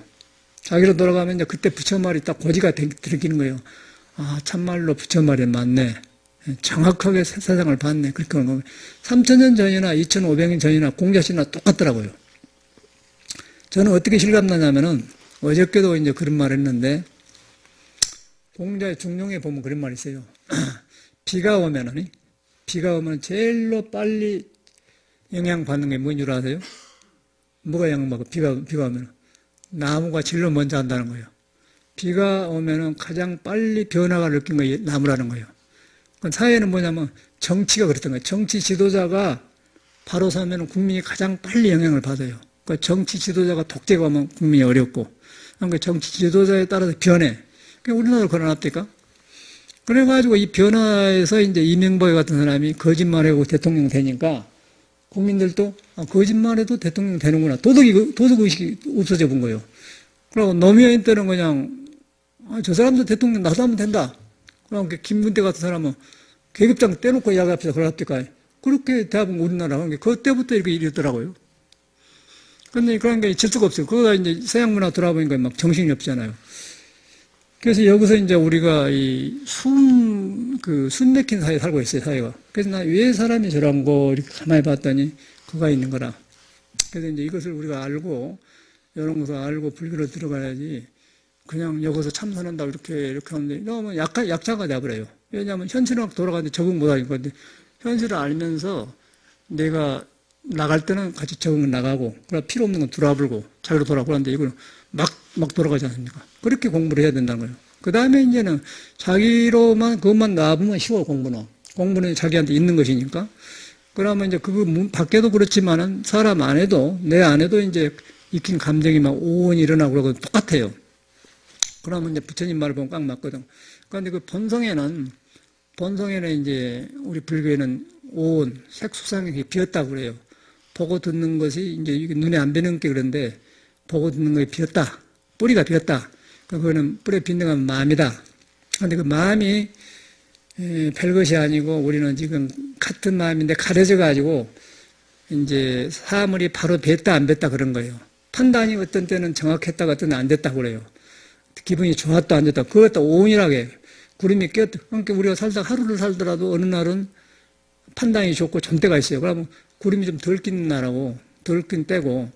자기로 돌아가면 이제 그때 부처말이 딱 고지가 들키는 거예요. 아, 참말로 부처말이 맞네. 정확하게 세상을 봤네. 그렇게 하는 거예요. 3,000년 전이나 2,500년 전이나 공자씨나 똑같더라고요. 저는 어떻게 실감나냐면은 어저께도 이제 그런 말 했는데 공자의 중용에 보면 그런 말이 있어요. 비가 오면 제일로 빨리 영향받는 게 뭔 줄 아세요? 뭐가 영향받고 비가 오면 나무가 제일로 먼저 한다는 거예요. 비가 오면은 가장 빨리 변화가 느낀 게 나무라는 거예요. 사회는 뭐냐면 정치가 그렇던 거예요. 정치 지도자가 바로 서면 국민이 가장 빨리 영향을 받아요. 그러니까 정치 지도자가 독재가 오면 국민이 어렵고, 그러니까 정치 지도자에 따라서 변해. 그러니까 우리나라로 걸어놨다니까. 그래가지고 이 변화에서 이제 이명박 같은 사람이 거짓말하고 대통령 되니까 국민들도 거짓말해도 대통령 되는구나. 도덕의식이 없어져 본 거예요. 그리고 노무현 때는 그냥 저 사람도 대통령 나도 하면 된다. 그럼 김문태 같은 사람은 계급장 떼놓고 이야기합시다. 그러니까 그렇게 대합은 우리나라. 그러니까 그때부터 이렇게 이랬더라고요. 근데 그러니까 질 수가 없어요. 그거가 이제 서양 문화 돌아보니까 막 정신이 없잖아요. 그래서 여기서 이제 우리가 숨 막힌 사회에 살고 있어요, 사회가. 그래서 나 왜 사람이 저런 거 이렇게 가만히 봤더니 그가 있는 거라. 그래서 이제 이것을 우리가 알고, 이런 것을 알고 불교로 들어가야지, 그냥 여기서 참선한다고 이렇게 하는데 너무 약자가 돼버려요. 왜냐하면 현실은 돌아가는데 적응 못 하니까. 근데 현실을 알면서 내가 나갈 때는 같이 적응을 나가고, 그러나 필요 없는 건 돌아불고, 자기로 돌아보고 하는데 이거는 막 돌아가지 않습니까? 그렇게 공부를 해야 된다는 거예요. 그 다음에 이제는 자기로만, 그것만 놔보면 쉬워, 공부는. 공부는 자기한테 있는 것이니까. 그러면 이제 그거 밖에도 그렇지만은 사람 안에도, 내 안에도 이제 익힌 감정이 막 오온이 일어나고 그러고 똑같아요. 그러면 이제 부처님 말을 보면 꽉 맞거든. 그런데 그 본성에는 이제 우리 불교에는 오온, 색수상이 비었다고 그래요. 보고 듣는 것이 이제 눈에 안 뵈는 게 그런데 보고 듣는 것이 비었다. 뿌리가 비었다. 그거는 뿌리에 빈는 건 마음이다. 그런데 그 마음이 별것이 아니고 우리는 지금 같은 마음인데 가려져가지고 이제 사물이 바로 뵀다 안 뵀다 그런 거예요. 판단이 어떤 때는 정확했다가 어떤 때는 안 됐다고 그래요. 기분이 좋았다 안 좋다. 그것도 오온이라고 해요. 구름이 꼈다. 그러니까 우리가 하루를 살더라도 어느 날은 판단이 좋고 전 때가 있어요. 그러면 구름이 좀 덜 낀 날하고 덜 낀 때고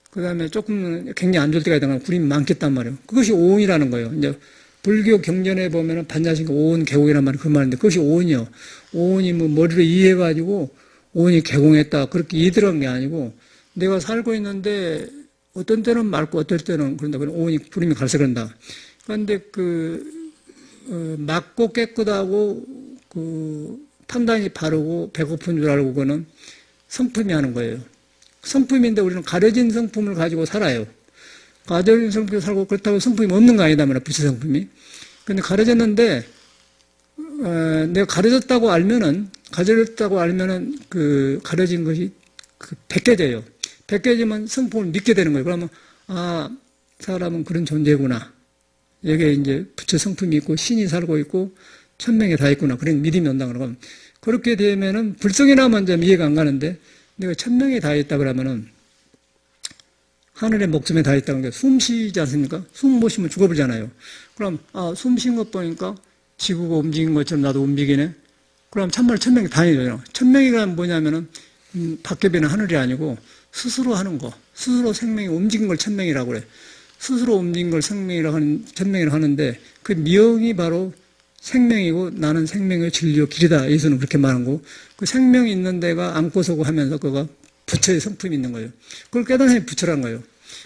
그 다음에 조금 굉장히 안 좋을 때가 있다면 구름이 많겠단 말이에요. 그것이 오온이라는 거예요. 이제 불교 경전에 보면은 반야신가 오온 개공이란 말이 그 말인데 그것이 오온이요. 오온이 뭐 머리로 이해해가지고 오온이 개공했다. 그렇게 이해들어간 게 아니고 내가 살고 있는데 어떤 때는 맑고 어떨 때는 그런다. 그럼 오온이 구름이 갈색 그런다. 그런데 맑고 깨끗하고 판단이 바르고 배고픈 줄 알고 그거는 성품이 하는 거예요. 성품인데 우리는 가려진 성품을 가지고 살아요. 가려진 성품을 살고 그렇다고 성품이 없는 거 아니다 말이야. 부처 성품이. 근데 가려졌는데 내가 가려졌다고 알면은 그 가려진 것이 벗겨져요. 벗겨지면 성품을 믿게 되는 거예요. 그러면 사람은 그런 존재구나. 여기에 이제 부처 성품이 있고 신이 살고 있고 천명이 다 있구나. 그런 믿음이 온다 그러면 그렇게 되면은 불성이나만 좀 이해가 안 가는데 내가 천명이 다 있다 그러면은 하늘의 목숨에 다 있다는 게 숨 쉬지 않습니까? 숨 못 쉬면 죽어버리잖아요. 그럼 숨 쉰 것 보니까 지구가 움직인 것처럼 나도 움직이네. 그럼 참말로 천명이 다니잖아요. 천명이가 뭐냐면은 밖에 비는 하늘이 아니고 스스로 하는 거, 스스로 생명이 움직인 걸 천명이라고 그래. 스스로 움직인 걸 천명이라고 하는데 그 명이 바로 생명이고 나는 생명의 진리요 길이다. 예수는 그렇게 말한 거고 그 생명이 있는 데가 안고 서고 하면서 그거 부처의 성품이 있는 거예요. 그걸 깨달은 사람이 부처란 거예요.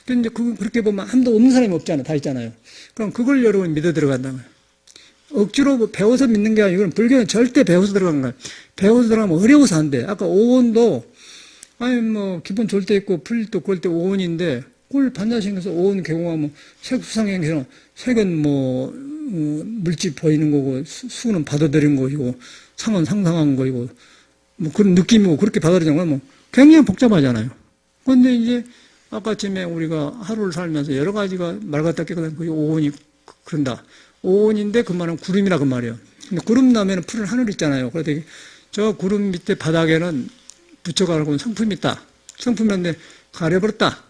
근데 그렇게 보면 아무도 없는 사람이 없잖아요. 다 있잖아요. 그럼 그걸 여러분 믿어 들어간다는 거예요. 억지로 배워서 믿는 게 아니고 불교는 절대 배워서 들어가는 거예요. 배워서 들어가면 어려워서 안 돼. 아까 오온도 기본 좋을 때 있고 풀릴 때 그럴 때 오온인데 그걸 반자신경에서 오온 개공하면 색수상행에서 색은 물질 보이는 거고 수는 받아들인 것이고 상은 상상한 거이고 그런 느낌이고 그렇게 받아들이는 굉장히 복잡하잖아요. 그런데 이제 아까쯤에 우리가 하루를 살면서 여러 가지가 말 갖다 깨거든. 그게 오온이 그런다. 오온인데 그 말은 구름이라 그 말이에요. 근데 구름 다음에는 푸른 하늘 있잖아요. 그래서 저 구름 밑에 바닥에는 부처가 알고 있는 성품이 있다. 성품이었는데 가려버렸다.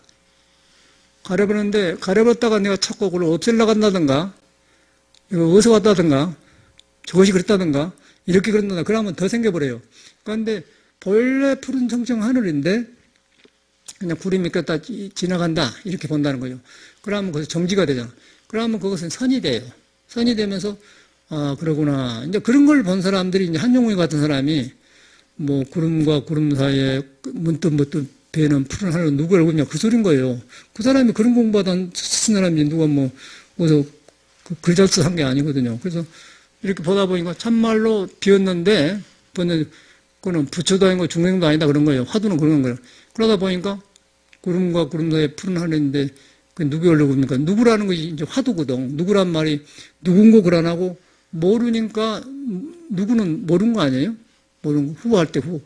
가려버렸다가 내가 찾고 그걸 없애려고 한다든가 이거 어디서 왔다든가 저것이 그랬다든가 이렇게 그런다든가 그러면 더 생겨버려요. 그런데 본래 푸른 청청 하늘인데 그냥 구름이 꼈다 지나간다 이렇게 본다는 거죠. 그러면 거기서 정지가 되잖아. 그러면 그것은 선이 돼요. 선이 되면서 그러구나. 이제 그런 걸 본 사람들이 이제 한용우이 같은 사람이 구름과 구름 사이에 문득 배는 푸른 하늘 누구 알고 있냐 그 소린 거예요. 그 사람이 그런 공부하던 쓴 사람이 누가 어디서 글 잘 써 한 게 아니거든요. 그래서 이렇게 보다 보니까 참말로 비었는데 그거는 부처도 아니고 중생도 아니다 그런 거예요. 화두는 그런 거예요. 그러다 보니까 구름과 구름 사이에 푸른 하늘인데 그 누구 하려고 합니까? 누구라는 것이 이제 화두거든. 누구란 말이 누군고 그안 하고 모르니까 누구는 모르는 거 아니에요? 모르는 거 후할 때 후.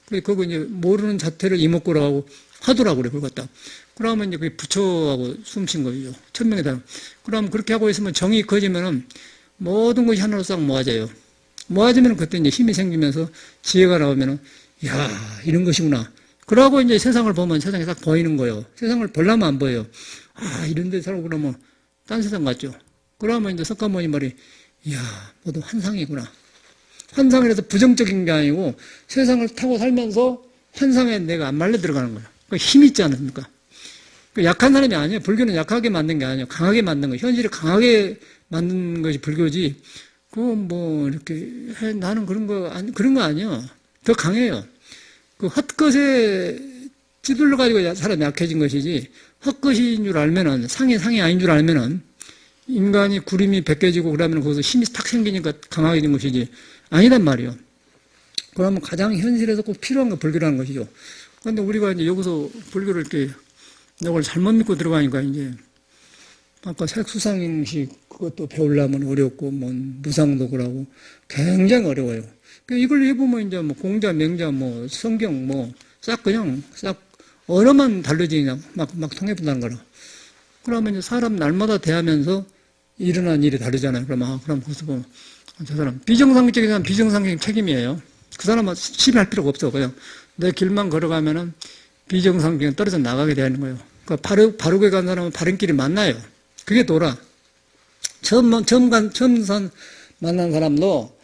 그거 이제 모르는 자태를 이목구라고 하고 화두라고 그래, 그걸 갖다. 그러면 이제 그게 부처하고 숨쉰 거예요. 천명이다. 그러면 그렇게 하고 있으면 정이 커지면은 모든 것이 하나로 싹 모아져요. 모아지면 그때 이제 힘이 생기면서 지혜가 나오면은, 이야, 이런 것이구나. 그러고 이제 세상을 보면 세상이 딱 보이는 거예요. 세상을 보려면 안 보여요. 이런 데 살고 그러면 딴 세상 같죠. 그러면 이제 석가모니 말이, 이야, 모두 환상이구나. 환상이라서 부정적인 게 아니고 세상을 타고 살면서 환상에 내가 안 말려 들어가는 거예요. 힘이 있지 않습니까? 약한 사람이 아니에요. 불교는 약하게 만든 게 아니에요. 강하게 만든 거예요. 현실을 강하게 만든 것이 불교지. 그거 이렇게 나는 그런 거 아니에요. 더 강해요. 그 헛것에 찌들러 가지고 사람이 약해진 것이지, 헛것인 줄 알면은, 상이 아닌 줄 알면은, 인간이 구름이 벗겨지고 그러면 거기서 힘이 탁 생기니까 강하게 된 것이지, 아니란 말이에요. 그러면 가장 현실에서 꼭 필요한 거 불교라는 것이죠. 그런데 우리가 이제 여기서 불교를 이렇게, 이걸 잘못 믿고 들어가니까 이제, 아까 색수상식 그것도 배우려면 어렵고, 무상도 그러고, 굉장히 어려워요. 이걸 해보면 이제 공자, 명자, 성경, 싹 언어만 달라지 그냥 막 통해본다는 거라. 그러면 이제 사람 날마다 대하면서 일어난 일이 다르잖아요. 그럼 거기서 보면, 저 사람, 비정상적인 사람, 비정상적인 책임이에요. 그 사람은 시비할 필요가 없어. 그냥 내 길만 걸어가면은 비정상적인 떨어져 나가게 되는 거예요. 그러니까 바르게 간 사람은 바른 길이 만나요. 그게 돌아. 처음 만난 사람도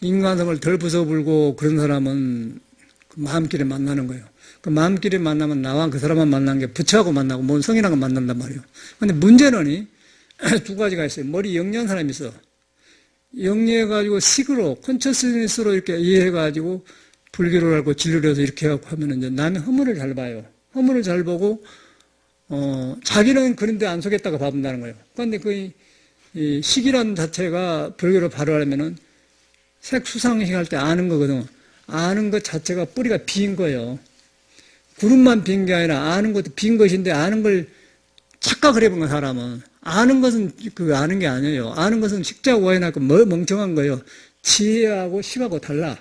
인간성을 덜 부숴불고 그런 사람은 그 마음길에 만나는 거예요. 그 마음길에 만나면 나와 그 사람만 만난 게 부처하고 만나고 뭔 성이라고 만난단 말이에요. 근데 문제는 두 가지가 있어요. 머리 영리한 사람이 있어. 영리해가지고 식으로, 컨셔스니스로 이렇게 이해해가지고 불교를 알고 진료를 해서 이렇게 하고 하면은 이제 남의 허물을 잘 봐요. 허물을 잘 보고, 자기는 그런데 안 속였다고 봐본다는 거예요. 그런데 이 식이라는 자체가 불교를 바로 하려면은 색수상식 할 때 아는 거거든. 아는 것 자체가 뿌리가 빈 거예요. 구름만 빈 게 아니라 아는 것도 빈 것인데 아는 걸 착각을 해본 거 사람은. 아는 것은 아는 게 아니에요. 아는 것은 식자오해나고 멍청한 거예요. 지혜하고 식하고 달라.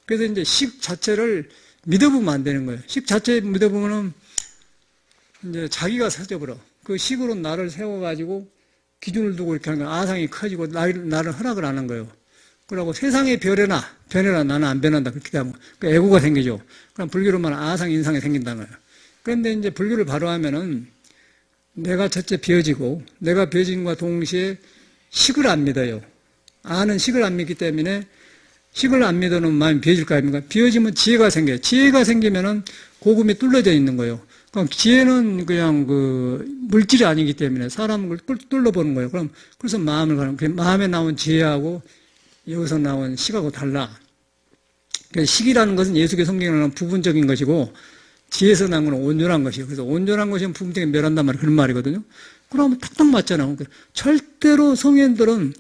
그래서 이제 식 자체를 믿어보면 안 되는 거예요. 식 자체 믿어보면은 이제 자기가 사져버려. 그 식으로 나를 세워가지고 기준을 두고 이렇게 하는 거야. 아상이 커지고 나를 허락을 안 한 거예요. 그러고 세상의 변해라 나는 안 변한다. 그렇게 하면 그 애고가 생기죠. 그럼 불교로만 아상, 인상이 생긴다는 거예요. 그런데 이제 불교를 바로 하면은 내가 첫째 비어지고 내가 비어진과 동시에 식을 안 믿어요. 아는 식을 안 믿기 때문에 식을 안 믿어는 마음이 비어질 거 아닙니까? 비어지면 지혜가 생겨요. 지혜가 생기면은 고금이 뚫려져 있는 거예요. 그럼 지혜는 그냥 그 물질이 아니기 때문에 사람을 뚫러보는 거예요. 그래서 마음을 가는 거예요. 마음에 나온 지혜하고 여기서 나온 식하고 달라. 그러니까 식이라는 것은 예수의 성경에 나오는 부분적인 것이고 지혜에서 나온 건 온전한 것이에요. 그래서 온전한 것이면 부분적인 멸한단 말이에요. 그런 말이거든요. 그러면 탁탁 맞잖아요. 그러니까 절대로 성현들은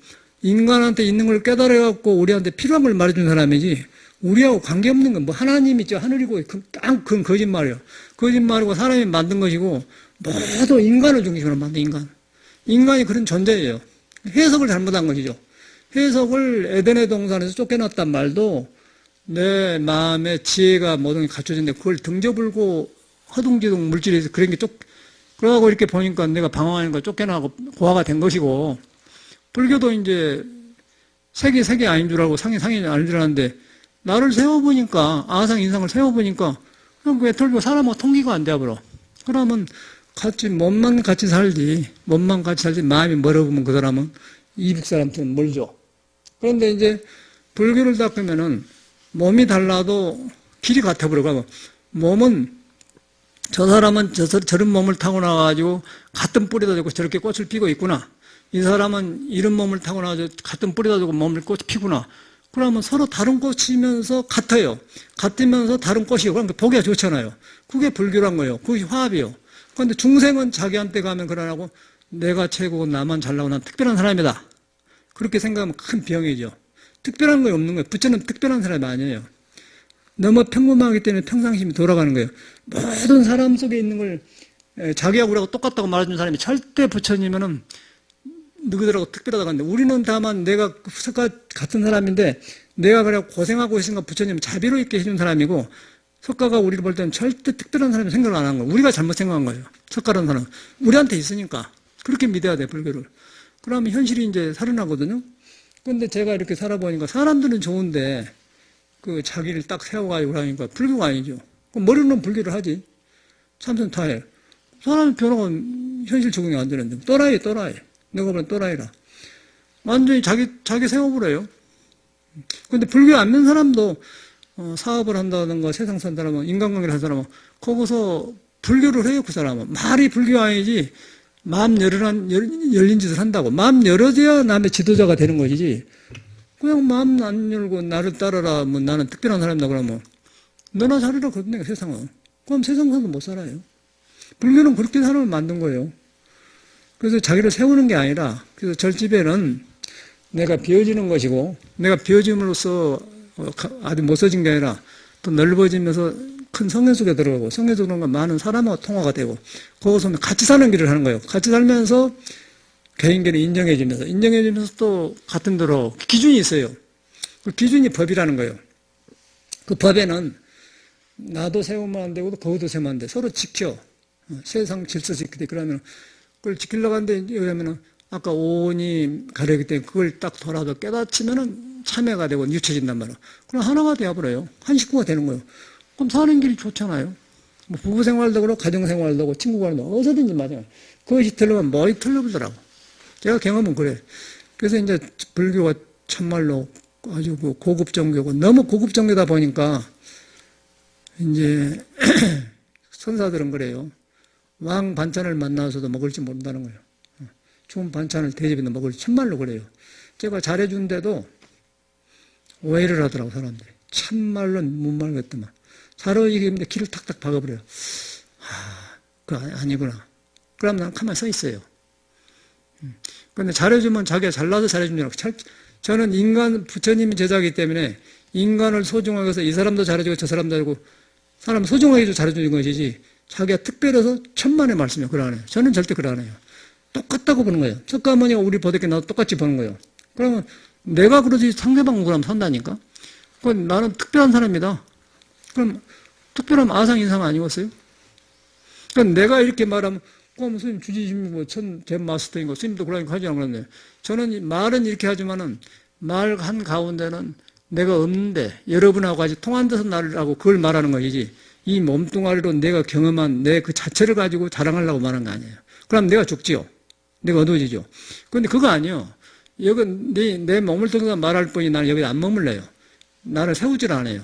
인간한테 있는 걸 깨달아갖고 우리한테 필요한 걸 말해준 사람이지 우리하고 관계없는 건 뭐 하나님 있죠. 하늘이고 그건 거짓말이에요. 거짓말이고 사람이 만든 것이고 모두 인간을 중심으로 만든 인간. 인간이 그런 존재예요. 해석을 잘못한 것이죠. 해석을 에덴의 동산에서 쫓겨났단 말도 내 마음에 지혜가 모든 게 갖춰진데 그걸 등져불고 허둥지둥 물질에서 그런 게 그러고 이렇게 보니까 내가 방황하니까 쫓겨나고 고아가 된 것이고 불교도 이제 색이 아닌 줄 알고 상이 아닌 줄 알았는데 나를 세워보니까 아상 인상을 세워보니까 그냥 왜 털고 사람하고 통기가 안 돼버려. 그러면 몸만 같이 살지 마음이 멀어보면 그 사람은 이북 사람처럼 멀죠. 그런데 이제 불교를 닦으면은 몸이 달라도 길이 같아버려가고 몸은 저 사람은 저런 몸을 타고 나와가지고 같은 뿌리다 두고 저렇게 꽃을 피고 있구나. 이 사람은 이런 몸을 타고 나와서 같은 뿌리다 두고 몸을 꽃이 피구나. 그러면 서로 다른 꽃이면서 같아요. 같으면서 다른 꽃이고 그러니까 보기가 좋잖아요. 그게 불교란 거예요. 그것이 화합이에요. 그런데 중생은 자기한테 가면 그러라고 내가 최고고 나만 잘나고 난 특별한 사람이다. 그렇게 생각하면 큰 병이죠. 특별한 거 없는 거예요. 부처는 특별한 사람이 아니에요. 너무 평범하기 때문에 평상심이 돌아가는 거예요. 모든 사람 속에 있는 걸 자기하고 우리하고 똑같다고 말해준 사람이 절대 부처님은 누구들하고 특별하다고 하는데 우리는 다만 내가 석가 같은 사람인데 내가 그래 고생하고 있으니까 부처님은 자비로 있게 해준 사람이고 석가가 우리를 볼 때는 절대 특별한 사람이 생각을 안 한 거예요. 우리가 잘못 생각한 거예요. 석가라는 사람은. 우리한테 있으니까. 그렇게 믿어야 돼, 불교를. 그러면 현실이 이제 살아나거든요. 근데 제가 이렇게 살아보니까 사람들은 좋은데 그 자기를 딱 세워가지고 그러니까 불교가 아니죠. 그럼 머리로는 불교를 하지. 참선타해. 사람이 변화가 현실 적응이 안 되는데. 또라이. 내가 보면 또라이라. 완전히 자기 세워버려요. 근데 불교 안 믿는 사람도 사업을 한다든가 세상 산다면 인간관계를 한 사람은 거기서 불교를 해요. 그 사람은. 말이 불교 아니지. 마음 열린 짓을 한다고. 마음 열어줘야 남의 지도자가 되는 것이지. 그냥 마음 안 열고 나를 따르라. 뭐 나는 특별한 사람이다 그러면 너나 살으라 그러네 세상은. 그럼 세상 사도 못 살아요. 불교는 그렇게 사람을 만든 거예요. 그래서 자기를 세우는 게 아니라 그래서 절집에는 내가 비워지는 것이고 내가 비워짐으로써 아주 못써진 게 아니라 또 넓어지면서 큰 성경 속에 들어가고 성경 속에 들어간 많은 사람하고 통화가 되고 거기서 같이 사는 길을 하는 거예요. 같이 살면서 개인계를 인정해주면서 또 같은 대로 기준이 있어요. 그 기준이 법이라는 거예요. 그 법에는 나도 세우면 안 되고 거기도 세우면 안 돼. 서로 지켜. 세상 질서 지키되 그러면 그걸 지키려고 하는데 왜냐면은 아까 오온이 가려기 때문에 그걸 딱 돌아서 깨닫히면은 참회가 되고 유쳐진단 말이에요. 그럼 하나가 되어버려요. 한 식구가 되는 거예요. 그럼 사는 길이 좋잖아요. 뭐 부부 생활도 그렇고 가정 생활도 그렇고 친구 관계도 어디서든지 맞아요. 그것이 틀리면 머리 틀려보더라고. 제가 경험은 그래. 그래서 이제 불교가 참말로 아주 고급 종교고 너무 고급 종교다 보니까 이제 선사들은 그래요. 왕 반찬을 만나서도 먹을지 모른다는 거예요. 좋은 반찬을 대접해도 먹을지 참말로 그래요. 제가 잘해준데도 오해를 하더라고 사람들이. 참말로 못 말겠더만. 잘해주는데 길을 탁탁 박아버려요. 그거 아니구나. 그럼 난 가만히 서 있어요. 그런데 잘해주면 자기가 잘나서 잘해주는 줄 알고. 저는 부처님이 제자이기 때문에 인간을 소중하게 해서 이 사람도 잘해주고 저 사람도 잘해주고 사람 소중하게 잘해주는 것이지 자기가 특별해서 천만의 말씀이에요. 그러 안 해요. 저는 절대 그러 안 해요. 똑같다고 보는 거예요. 석가모니가 우리 보듯이 나도 똑같이 보는 거예요. 그러면 내가 그러지 상대방 억울하면 산다니까? 그건 나는 특별한 사람이다. 그럼 특별한 아상 인상 아니겠어요? 그러니까 내가 이렇게 말하면 그럼 스님 주지심이고 전 마스터인 거 스님도 그러니까 하지 않았네. 저는 말은 이렇게 하지만은 말 한 가운데는 내가 없는데 여러분하고 같이 통한 데서 나를 하고 그걸 말하는 것이지 이 몸뚱아리로 내가 경험한 내 그 자체를 가지고 자랑하려고 말하는 거 아니에요. 그럼 내가 죽지요. 내가 어두워지죠. 그런데 그거 아니에요. 여기 내 몸을 통해서 말할 뿐이 나는 여기 안 머물러요. 나를 세우질 않아요.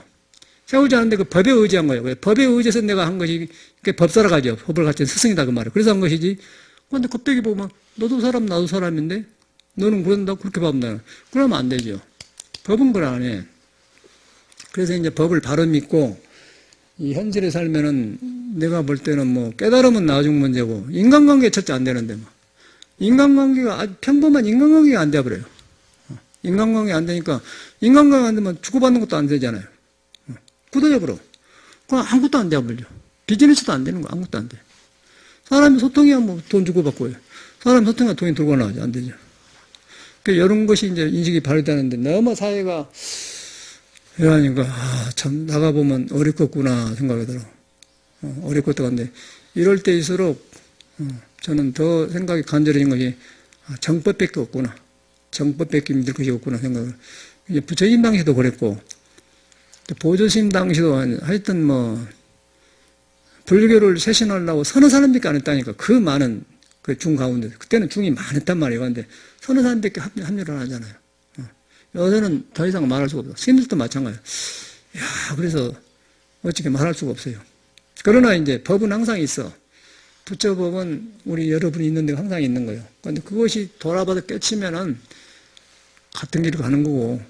세우지 않는데 그 법에 의지한 거예요. 법에 의지해서 내가 한 것이 법사라 가죠. 법을 갖춘 스승이다 그 말이에요. 그래서 한 것이지. 그런데 갑자기 보면 너도 사람 나도 사람인데 너는 그런다고 그렇게 봐본다. 그러면 안 되죠. 법은 그걸 안 해. 그래서 이제 법을 바로 믿고 이 현실에 살면은 내가 볼 때는 뭐 깨달으면 나중 문제고 인간관계 첫째 안 되는데 뭐 인간관계가 아주 평범한 인간관계가 안 돼버려요. 인간관계 안 되니까 인간관계 안 되면 주고받는 것도 안 되잖아요. 굳어져 버려. 그럼 아무것도 안 돼버려. 비즈니스도 안 되는 거 아무것도 안 돼. 사람이 소통이야 뭐 돈 주고받고 해요. 사람 소통이야 돈이 들고 나오지 안 되죠. 그러니까 이런 것이 이제 인식이 발휘되는데 너무 사회가 이러니까 참 나가보면 어렵겠구나 생각이 들어. 어렵겠다 근데 이럴 때일수록 저는 더 생각이 간절해진 것이 정법밖에 없구나. 정법밖에 믿을 것이 없구나 생각을. 이제 부처님 당시도 그랬고 보조심 당시도 하여튼 뭐 불교를 쇄신하려고 서너 사람밖에 안 했다니까. 그 많은 그 중 가운데 그때는 중이 많았단 말이에요. 근데 서너 사람밖에 합류를 안 하잖아요. 요새는 더 이상 말할 수가 없어. 스님들도 마찬가지예요. 야, 그래서 어떻게 말할 수가 없어요. 그러나 이제 법은 항상 있어. 부처법은 우리 여러분이 있는 데가 항상 있는 거예요. 그런데 그것이 돌아봐서 깨치면은 같은 길을 가는 거고,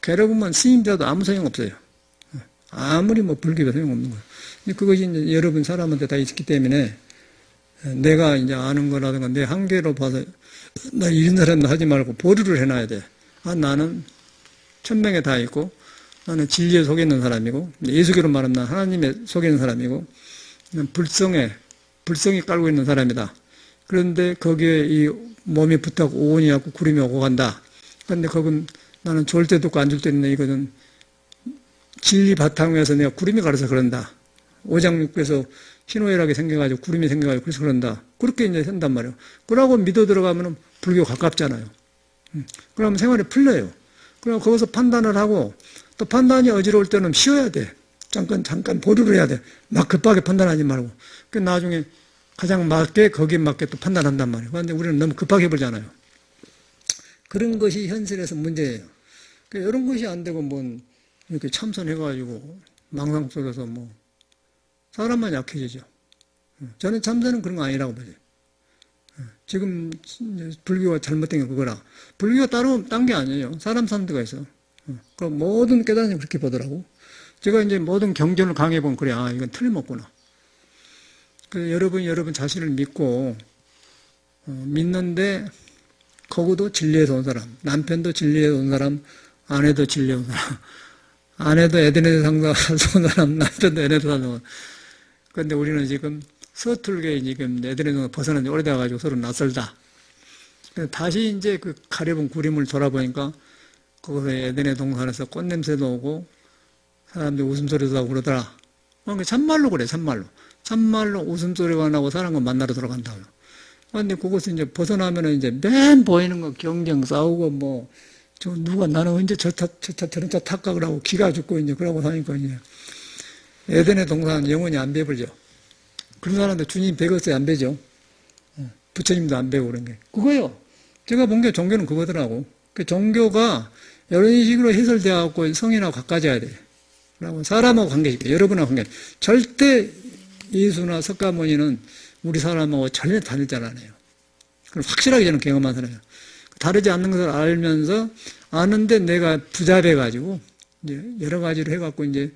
괴로우면 스님들도 아무 소용 없어요. 아무리 뭐 불교가 소용없는 거예요. 근데 그것이 이제 여러분 사람한테 다 있기 때문에 내가 이제 아는 거라든가 내 한계로 봐서 나 이런 사람 하지 말고 보류를 해놔야 돼. 나는 천명에 다 있고 나는 진리에 속에 있는 사람이고 예수교로 말하면 난 하나님에 속에 있는 사람이고 난 불성이 깔고 있는 사람이다. 그런데 거기에 이 몸이 붙하고 오온이 갖고 구름이 오고 간다. 그런데 그건 나는 좋을 때도 없고 안 좋을 때도 있는데 이거는 진리 바탕에서 내가 구름이 가려서 그런다. 오장육부에서 희노애락이 생겨가지고 구름이 생겨가지고 그래서 그런다. 그렇게 이제 한단 말이에요. 그러고 믿어 들어가면 불교 가깝잖아요. 그러면 생활이 풀려요. 그럼 거기서 판단을 하고 또 판단이 어지러울 때는 쉬어야 돼. 잠깐 보류를 해야 돼. 막 급하게 판단하지 말고. 그 나중에 가장 맞게 거기에 맞게 또 판단한단 말이에요. 그런데 우리는 너무 급하게 해버리잖아요. 그런 것이 현실에서 문제예요. 그러니까 이런 것이 안 되고 뭐 이렇게 참선해가지고 망상 속에서 뭐 사람만 약해지죠. 저는 참선은 그런 거 아니라고 봐요. 지금 불교가 잘못된 게 그거라. 불교가 따로 딴 게 아니에요. 사람 사는 데가 있어. 그럼 모든 깨달음이 그렇게 보더라고. 제가 이제 모든 경전을 강해보면 그래. 이건 틀림없구나. 그래서 여러분 자신을 믿고 믿는데 거기도 진리에서 온 사람, 남편도 진리에서 온 사람, 아내도 진리에서 온 사람, 아내도 에덴에서 온 사람, 남편도 에덴에서 온 사람. 그런데 우리는 지금 서툴게 지금 에덴에서 벗어난 지 오래돼가지고 서로 낯설다. 다시 이제 그 가려본 구림을 돌아보니까 거기서 에덴의 동산에서 꽃냄새도 오고 사람들이 웃음소리도 하고 그러더라. 그러니까 참말로 그래, 참말로. 참말로 웃음소리가 나고 사람과 만나러 들어간다고요. 그런데 그것을 이제 벗어나면은 이제 맨 보이는 거 경쟁 싸우고 뭐, 누가 나는 언제 저 차 저런 차 탈까 그러고 기가 죽고 이제 그러고 사니까 이제 에덴의 동산은 영원히 안 배불죠. 그런 사람들 주님 배웠어요? 안 배죠? 부처님도 안 배우고 그런 게. 그거요. 제가 본 게 종교는 그거더라고. 그 종교가 이런 식으로 해설되어갖고 성인하고 가까워져야 돼. 그리고 사람하고 관계있게, 여러분하고 관계. 절대 예수나 석가모니는 우리 사람하고 전혀 다르지 않아요. 그럼 확실하게 저는 경험한 사람이에요. 다르지 않는 것을 알면서 아는데 내가 부잡해가지고 이제 여러 가지로 해갖고 이제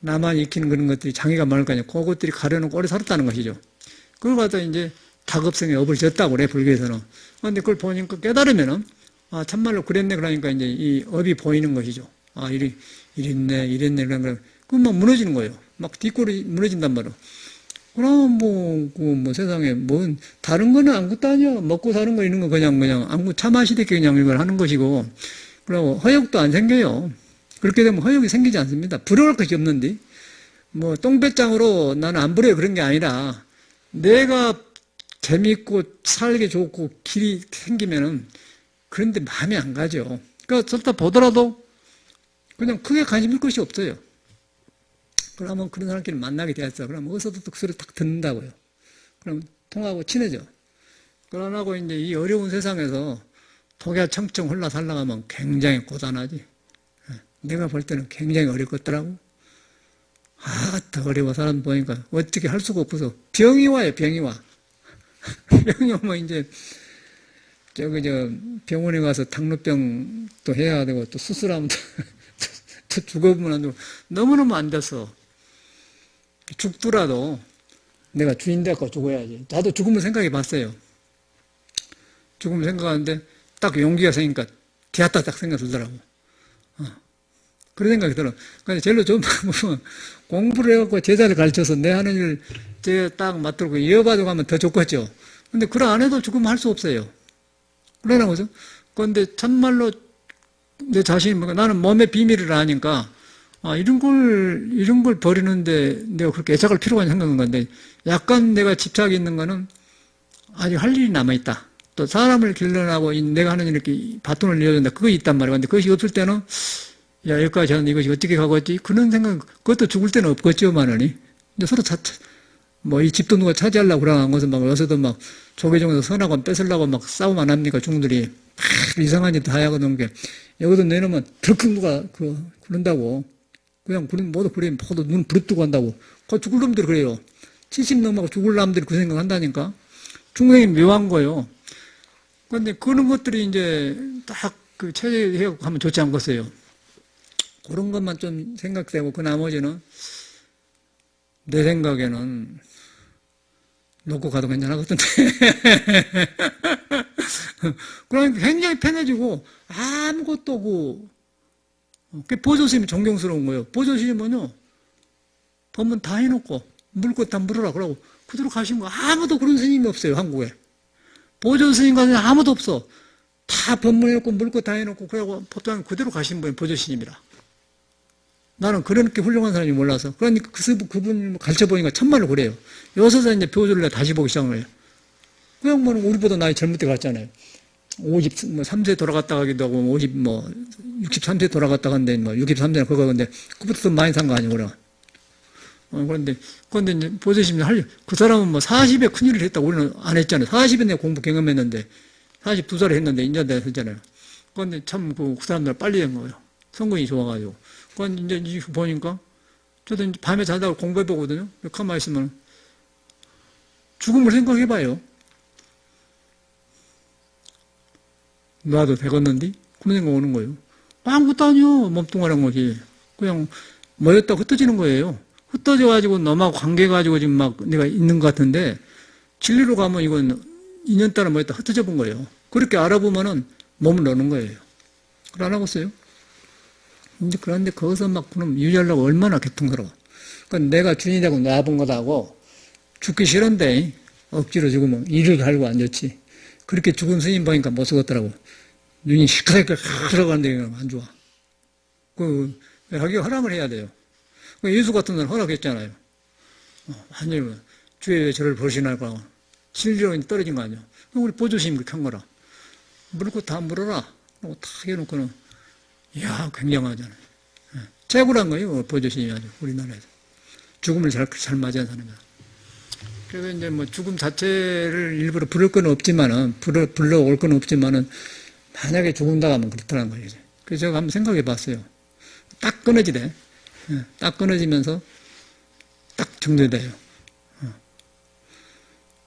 나만 익히는 그런 것들이 장애가 많을 거 아니에요. 그것들이 가려놓고 오래 살았다는 것이죠. 그걸 갖다 이제 다급성에 업을 졌다고 그래, 불교에서는. 그런데 그걸 보니까 깨달으면은, 참말로 그랬네. 그러니까 이제 이 업이 보이는 것이죠. 이랬네, 그런 거. 그건 막 무너지는 거예요. 막 뒷골이 무너진단 말이에요. 그럼 뭐 세상에, 다른 거는 아무것도 아니야. 먹고 사는 거 있는 거 그냥, 아무 차 마시듯이 그냥 이걸 하는 것이고, 그리고 허역도 안 생겨요. 그렇게 되면 허역이 생기지 않습니다. 부러울 것이 없는데, 뭐, 똥배짱으로 나는 안 부러워 그런 게 아니라, 내가 재밌고 살기 좋고 길이 생기면은, 그런데 마음이 안 가죠. 그러니까 설사 보더라도, 그냥 크게 관심 줄 것이 없어요. 그러면 그런 사람끼리 만나게 되었어. 그러면 어디서도 또 그 소리 딱 듣는다고요. 그럼 통하고 친해져. 그러고 이제 이 어려운 세상에서 독야 청청 홀라 살아가면 굉장히 고단하지. 내가 볼 때는 굉장히 어렵겠더라고. 더 어려워. 사람 보니까 어떻게 할 수가 없어서 병이 와요. 병이 와. 병이 오면 이제 병원에 가서 당뇨병도 해야 되고 또 수술하면 또 죽어보면 안 되고 너무너무 안 돼서 죽더라도 내가 주인 되고 죽어야지. 나도 죽음을 생각해 봤어요. 죽음을 생각하는데 딱 용기가 생기니까 되었다 딱 생각이 들더라고. 그런 생각이 들어. 그러니까 제일로 좋은 방법은 공부를 해갖고 제자를 가르쳐서 내 하는 일 제가 딱 맞들고 이어받아 가면 더 좋겠죠. 근데 그걸 안 해도 죽으면 할 수 없어요. 그러나 거죠. 그런데 참말로 내 자신이 나는 몸의 비밀을 아니까 이런 걸 버리는데 내가 그렇게 애착할 필요가 있는 생각인 건데 약간 내가 집착이 있는 거는 아직 할 일이 남아있다. 또 사람을 길러나고 내가 하는 이렇게 바톤을 이어준다. 그거 있단 말이야. 근데 그것이 없을 때는 야, 여기까지 하는데 이것이 어떻게 가겠지? 그런 생각, 그것도 죽을 때는 없겠지만은, 이제 서로 이 집도 누가 차지하려고 그러는 것은 막, 요새도 막, 조계종에서 선하고 뺏으려고 막 싸움 안 합니까? 중들이. 이상한 짓 다 하거든, 게. 여기도 내놓으면 덜컥 누가, 그런다고. 그냥, 모두 그래, 모두 눈 부릅뜨고 한다고. 그 죽을 놈들이 그래요. 70 넘어가고 죽을 놈들이 그 생각 한다니까? 중생이 묘한 거예요. 그런데 그런 것들이 이제 딱 체제해갖고 하면 좋지 않겠어요. 그런 것만 좀 생각되고 그 나머지는 내 생각에는 놓고 가도 괜찮았던데. 그러니까 굉장히 편해지고 아무것도 보조스님이 존경스러운 거예요. 보조스님은요 법문 다 해놓고 물 것 다 물어라 그러고 그대로 가신 거 아무도 그런 스님이 없어요. 한국에 보조스님 같은 아무도 없어. 다 법문 해놓고 물 것 다 해놓고 그러고 보통 그대로 가신 분이 보조스님이라. 나는 그렇게 훌륭한 사람이 몰라서. 그러니까 그분 가르쳐 보니까 참말로 그래요. 여기서 이제 표주를 내가 다시 보기 시작한 거예요. 그냥 뭐 우리보다 나이 젊을 때 갔잖아요. 53세 돌아갔다 가기도 하고, 63세 돌아갔다 간데, 63세나 그거 근데, 그보다 더 많이 산 거 아니고, 그래. 그런데 이제 보세요. 그 사람은 40에 큰일을 했다. 우리는 안 했잖아요. 40에 내가 공부 경험했는데, 42살에 했는데, 인자대 했잖아요. 그런데 참 그 사람들 빨리 된 거예요. 성공이 좋아가지고. 그건 이제 보니까, 저도 이제 밤에 자다가 공부해 보거든요. 가만히 있으면, 죽음을 생각해봐요. 놔도 되겠는데? 그런 생각 오는 거예요. 아무것도 아니요. 몸뚱아리한 것이. 그냥 모였다 흩어지는 거예요. 흩어져가지고 너하고 관계가지고 지금 막 내가 있는 것 같은데, 진리로 가면 이건 인연 따라 모였다 흩어져 본 거예요. 그렇게 알아보면은 몸을 넣는 거예요. 그걸 안 하고 있어요? 이제 그런데 거기서 막 그럼 유지하려고 얼마나 개통스러워. 그러니까 내가 주인이 되고 놔본 거다고 죽기 싫은데 억지로 죽으면 이를 갈고 앉았지. 그렇게 죽은 스님 보니까 못 쓰겠더라고. 눈이 시커멓게 들어가는데 안 좋아. 자기가 허락을 해야 돼요. 예수 같은 날 허락했잖아요. 완전히 주에 왜 저를 버리시나고 진리로 떨어진 거 아니야. 우리 보조스님이 그렇게 한 거라. 물을 거 다 물어라. 다 해놓고는 이야, 굉장하잖아요. 최고란 거예요, 보조신이 아주, 우리나라에서. 죽음을 잘 맞이한 사람이야. 그래서 이제 죽음 자체를 일부러 부를 건 없지만은, 불러올 건 없지만은, 만약에 죽는다 하면 그렇다는 거예요. 그래서 제가 한번 생각해 봤어요. 딱 끊어지대. 딱 끊어지면서, 딱 정리돼요.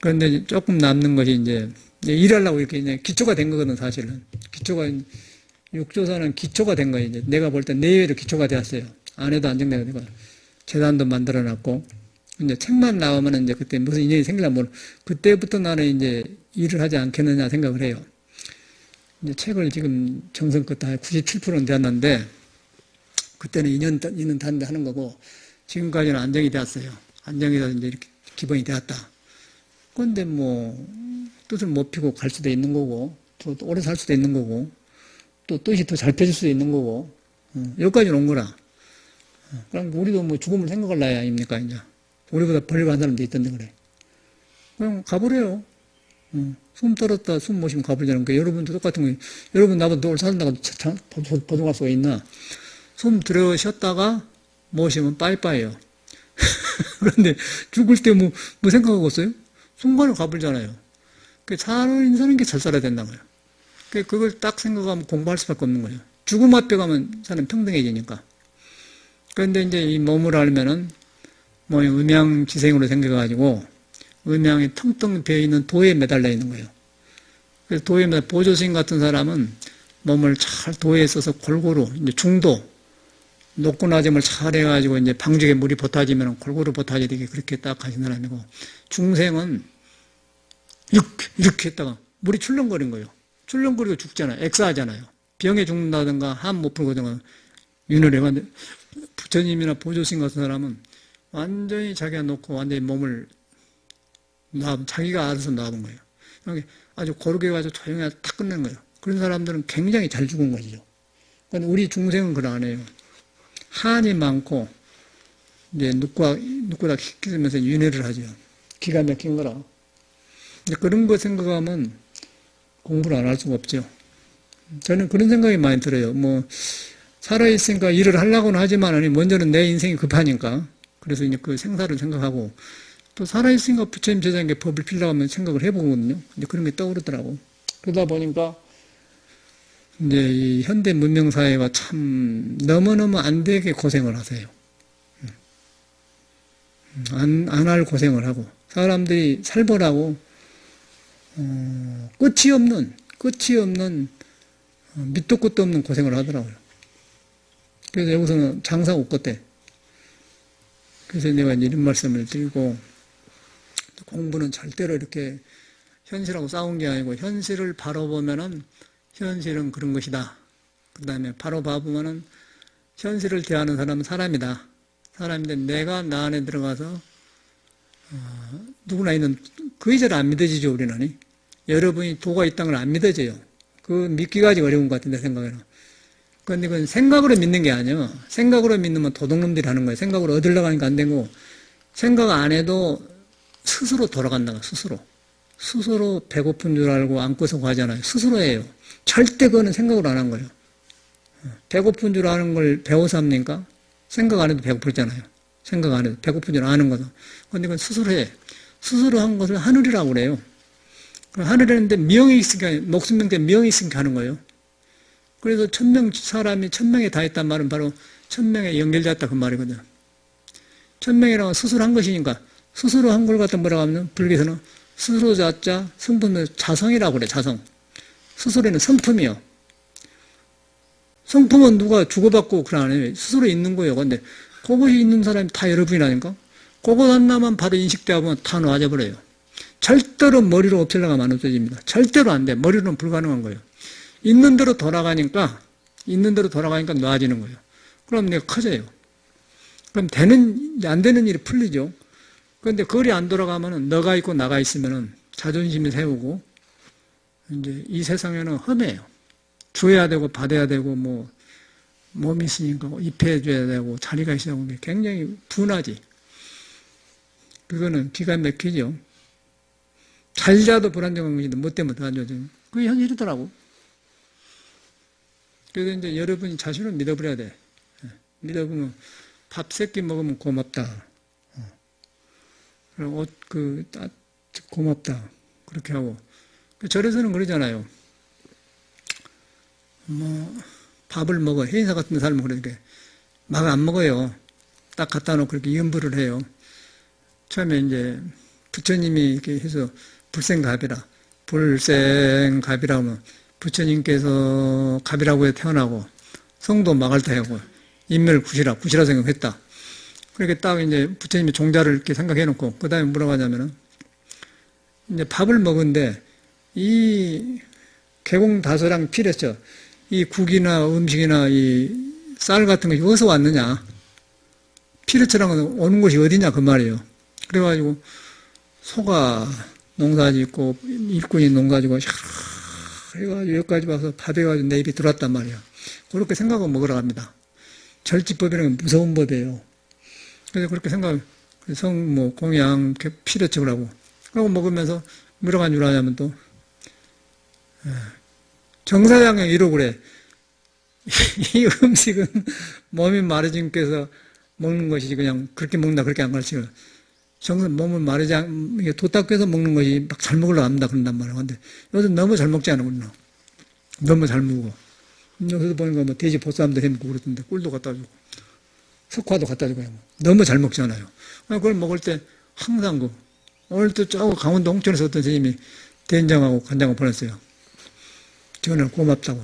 그런데 조금 남는 것이 이제 일하려고 이렇게 이제 기초가 된 거거든, 사실은. 육조사는 기초가 된 거예요. 이제 내가 볼 때 내외로 기초가 되었어요. 안에도 안정되고, 재단도 만들어 놨고, 이제 책만 나오면 이제 그때 무슨 인연이 생기려면 모르 그때부터 나는 이제 일을 하지 않겠느냐 생각을 해요. 이제 책을 지금 정성껏 다 97%는 되었는데, 그때는 2년 단데 하는 거고, 지금까지는 안정이 되었어요. 안정이 돼서 이제 이렇게 기본이 되었다. 그런데 뜻을 못 피고 갈 수도 있는 거고, 또 오래 살 수도 있는 거고, 또 뜻이 더 잘 펴질 수 있는 거고, 여기까지 온 거라. 그럼 우리도 뭐 죽음을 생각할 나이 아닙니까, 이제. 우리보다 벌리 간 사람도 있던데, 그래. 그냥 가버려요. 숨 떨었다, 숨 모시면 가버리자는 거. 여러분도 똑같은 거예요. 여러분 나보다 오늘 산다고 보증할 수가 있나? 숨 들여 쉬었다가 모시면 빠이빠이요. 그런데 죽을 때 뭐 생각하고 있어요? 순간을 가버리잖아요. 사는 게 잘 살아야 된다는 거예요. 그걸 딱 생각하면 공부할 수밖에 없는 거예요. 죽음 앞에 가면 사람 평등해지니까. 그런데 이제 이 몸을 알면은 뭐 음양지생으로 생겨가지고 음양이 텅텅 비어있는 도에 매달려 있는 거예요. 그래서 도에 매달려 보조스님 같은 사람은 몸을 잘 도에 써서 골고루 이제 중도 높고 낮음을 잘 해가지고 이제 방죽에 물이 бот아지면 골고루 бот아지게 그렇게 딱 하신 사람이고, 중생은 이렇게 했다가 물이 출렁거린 거예요. 출렁거리고 죽잖아요. 액사하잖아요. 병에 죽는다든가 함 못 풀거든가 윤을 해봤는데, 부처님이나 보조스님 같은 사람은 완전히 자기가 놓고 완전히 몸을 자기가 알아서 놔본 거예요. 아주 고르게 가지고 조용히 딱 끝낸 거예요. 그런 사람들은 굉장히 잘 죽은 것이죠. 그런데 우리 중생은 그런 안 해요. 한이 많고, 이제 눕고다 키키면서 윤회를 하죠. 기가 막힌 거라. 이제 그런 거 생각하면 공부를 안 할 수가 없죠. 저는 그런 생각이 많이 들어요. 뭐, 살아있으니까 일을 하려고는 하지만, 먼저는 내 인생이 급하니까. 그래서 이제 그 생사를 생각하고, 또 살아있으니까 부처님 제자에게 법을 필라고 하면 생각을 해보거든요. 이제 그런 게 떠오르더라고. 그러다 보니까, 이제 이 현대 문명사회가 참 너무너무 안 되게 고생을 하세요. 안 할 고생을 하고, 사람들이 살벌하고, 끝이 없는, 밑도 끝도 없는 고생을 하더라고요. 그래서 여기서는 장사 없겠대. 그래서 내가 이런 말씀을 드리고, 공부는 절대로 이렇게 현실하고 싸운 게 아니고, 현실을 바로 보면은 현실은 그런 것이다. 그 다음에 바로 봐보면은 현실을 대하는 사람은 사람이다. 사람인데 내가 나 안에 들어가서 누구나 있는 그 이제는 안 믿어지죠, 우리는. 여러분이 도가 있다는 걸 안 믿어져요. 그 믿기가 아직 어려운 것 같은데, 생각에는. 그런데 그건 생각으로 믿는 게 아니에요. 생각으로 믿으면 도둑놈들이 하는 거예요. 생각으로 얻으려고 하니까 안 되고, 생각 안 해도 스스로 돌아간다고, 스스로 배고픈 줄 알고 안고서 가잖아요. 스스로 해요. 절대 그거는 생각으로 안 한 거예요. 배고픈 줄 아는 걸 배워서 합니까? 생각 안 해도 배고프잖아요. 생각 안 해도 배고픈 줄 아는 거죠. 그런데 그건 스스로 해. 스스로 한 것을 하늘이라고 그래요. 하늘이라는데 명이 있으니까, 목숨명때 명이 있으니까 하는 거예요. 그래서 사람이 1000명에 다 했단 말은 바로 1000명에 연결됐다 그 말이거든. 1000명이라고 스스로 한 것이니까, 스스로 한 걸 갖다 뭐라고 하면 불교에서는 스스로 자자 성품은 자성이라고 그래. 자성. 스스로는 성품이요. 성품은 누가 주고받고 그런 안 해요. 스스로 있는 거예요. 근데 그것이 있는 사람이 다 여러분이라니까. 그것 하나만 바로 인식되어 보면 다 놔져버려요. 절대로 머리로 없애려고 하면 안 없어집니다. 절대로 안 돼. 머리로는 불가능한 거예요. 있는 대로 돌아가니까 놔지는 거예요. 그럼 내가 커져요. 그럼 안 되는 일이 풀리죠. 그런데 거리 안 돌아가면은 너가 있고 나가 있으면은 자존심이 세우고, 이제 이 세상에는 험해요. 줘야 되고 받아야 되고 뭐 몸이 있으니까 입혀줘야 되고 자리가 있어야 되고 굉장히 분하지. 그거는 기가 막히죠. 잘 자도 불안정한 것인데 뭐 때문에 더 안 좋아져. 그게 현실이더라고. 그래서 이제 여러분이 자신을 믿어버려야 돼. 믿어보면 밥 3끼 먹으면 고맙다. 고맙다. 그렇게 하고. 절에서는 그러잖아요. 밥을 먹어. 해인사 같은 사람은 그러니까 막 안 먹어요. 딱 갖다 놓고 그렇게 염불을 해요. 처음에 이제 부처님이 이렇게 해서 불생갑이라. 불생갑이라 하면 부처님께서 갑이라고 해 태어나고 성도 마갈타 하고 인멸 구시라 생각했다. 그렇게 딱 이제 부처님이 종자를 이렇게 생각해 놓고, 그 다음에 뭐라고 하냐면은, 이제 밥을 먹은데, 이 개공다소랑 필했죠. 이 국이나 음식이나 이 쌀 같은 것이 어디서 왔느냐. 피레처럼 오는 곳이 어디냐, 그 말이에요. 그래가지고, 소가 농사 짓고, 일꾼이 농사 짓고, 그래가지고 여기까지 와서 밥해가지고 내 입에 들어왔단 말이야. 그렇게 생각하고 먹으러 갑니다. 절집법이라는 게 무서운 법이에요. 그래서 그렇게 성, 공양, 필요책을 하고. 그러고 먹으면서 뭐라고 한 줄 아냐면 또, 정사장형 이러고 그래. 이 음식은 몸이 마르진께서 먹는 것이지 그냥 그렇게 먹는다 그렇게 안 가르치고 몸을 마르지 이게 도닦여서 먹는 것이 막 잘 먹으려고 합니다 그런단 말이야. 근데 요즘 너무 잘 먹지 않는구나. 너무 잘 먹고 여기서 보니까 뭐 돼지 보쌈도 해먹고 그러던데 꿀도 갖다 주고 석화도 갖다 주고 너무 잘 먹잖아요. 그걸 먹을 때 항상 오늘 또 저 강원도 홍천에서 어떤 선생님이 된장하고 간장을 보냈어요. 전화 고맙다고.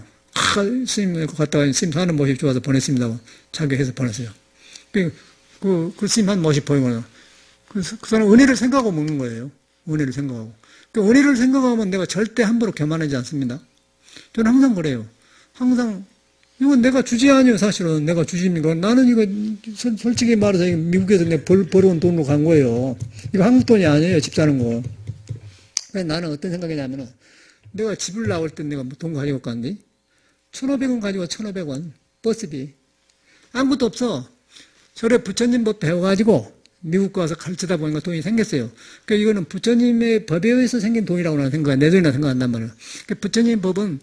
스님 갔다가 스님 사는 모습이 좋아서 보냈습니다고 자기 해서 보냈어요. 그 스님 한 모습 보이거나 그 사람 은혜를 생각하고 먹는 거예요. 은혜를 생각하고. 은혜를 생각하면 내가 절대 함부로 교만하지 않습니다. 저는 항상 그래요. 항상 이건 내가 주지 아니에요. 사실은 내가 주지입니까? 나는 이거 솔직히 말해서 미국에서 내가 벌어온 돈으로 간 거예요. 이거 한국 돈이 아니에요. 집 사는 거. 그래서 나는 어떤 생각이냐면은 내가 집을 나올 때 내가 돈 가지고 갔니? 1,500원 가지고 1,500원 버스비 아무것도 없어. 저래 부처님 법 배워가지고 미국 가서 가르치다 보니까 돈이 생겼어요. 그러니까 이거는 부처님의 법에 의해서 생긴 돈이라고 나는 생각해. 내 돈이라 생각한단 말이에요. 그러니까 부처님 법은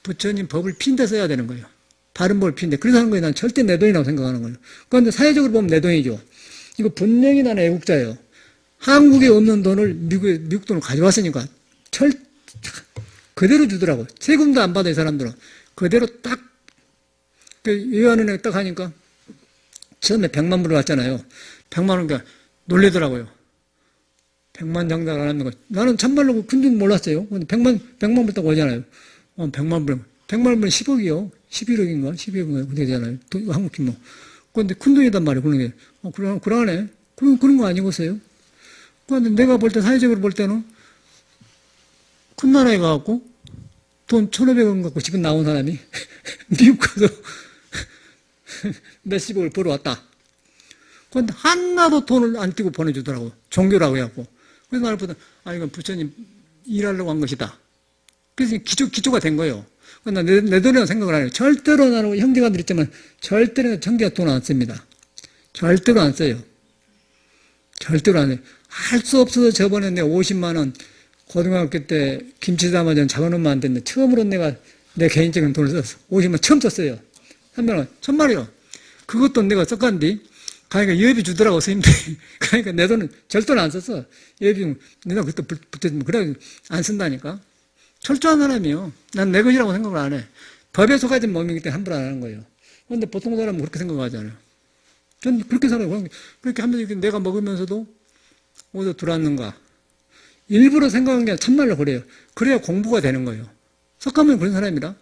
부처님 법을 핀데 써야 되는 거예요. 바른 법을 핀데. 그래서 하는 거예요. 난 절대 내 돈이라고 생각하는 거예요. 그런데 사회적으로 보면 내 돈이죠. 이거 분명히 나는 애국자예요. 한국에 없는 돈을 미국 돈을 가져왔으니까 그대로 주더라고. 세금도 안 받아 이 사람들은. 그대로 딱 요한은행 딱 하니까 처음에 100만 불을 왔잖아요. 100만 원, 그러니까 놀래더라고요. 100만 장사를 안 하는 거. 나는 참말로 큰 줄 몰랐어요. 근데 100만 불 딱 오잖아요. 100만 불. 100만 불은 10억이요. 11억인가? 12억인가? 그렇게 되잖아요. 한국 돈 뭐. 그런데 큰 돈이단 말이에요. 그런 게. 그러네. 그런 거 아니겠어요? 그런데 내가 볼 때, 사회적으로 볼 때는 큰 나라에 가갖고 돈 1,500원 갖고 지금 나온 사람이 미국 가서 몇십억을 벌어왔다. 그런데 하나도 돈을 안 띄고 보내주더라고. 종교라고 해갖고. 그래서 나를 보다, 이건 부처님 일하려고 한 것이다. 그래서 기초가 된 거예요. 내 돈이라고 생각을 안 해요. 절대로 나는 형제가들 있지만 절대로 형제가 돈 안 씁니다. 절대로 안 써요. 절대로 안 해요. 할 수 없어서 저번에 내가 50만원 고등학교 때 김치 담아전 작은 엄마 안 됐는데 처음으로 내가 내 개인적인 돈을 썼어. 50만 처음 썼어요. 300원. 천만이요. 그것도 내가 썼간디. 그러니까 예비 주더라고, 선생님들이. 그러니까 내 돈은 절대로 안 썼어. 예비, 내가 그때 붙여주면, 그래, 안 쓴다니까. 철저한 사람이요. 난 내 것이라고 생각을 안 해. 법에 속아진 몸이기 때문에 함부로 안 하는 거예요. 그런데 보통 사람은 그렇게 생각하잖아요. 전 그렇게 살아요. 그렇게 하면서 내가 먹으면서도 어디서 들어왔는가. 일부러 생각한 게 참말로 그래요. 그래야 공부가 되는 거예요. 석가모니 그런 사람이라.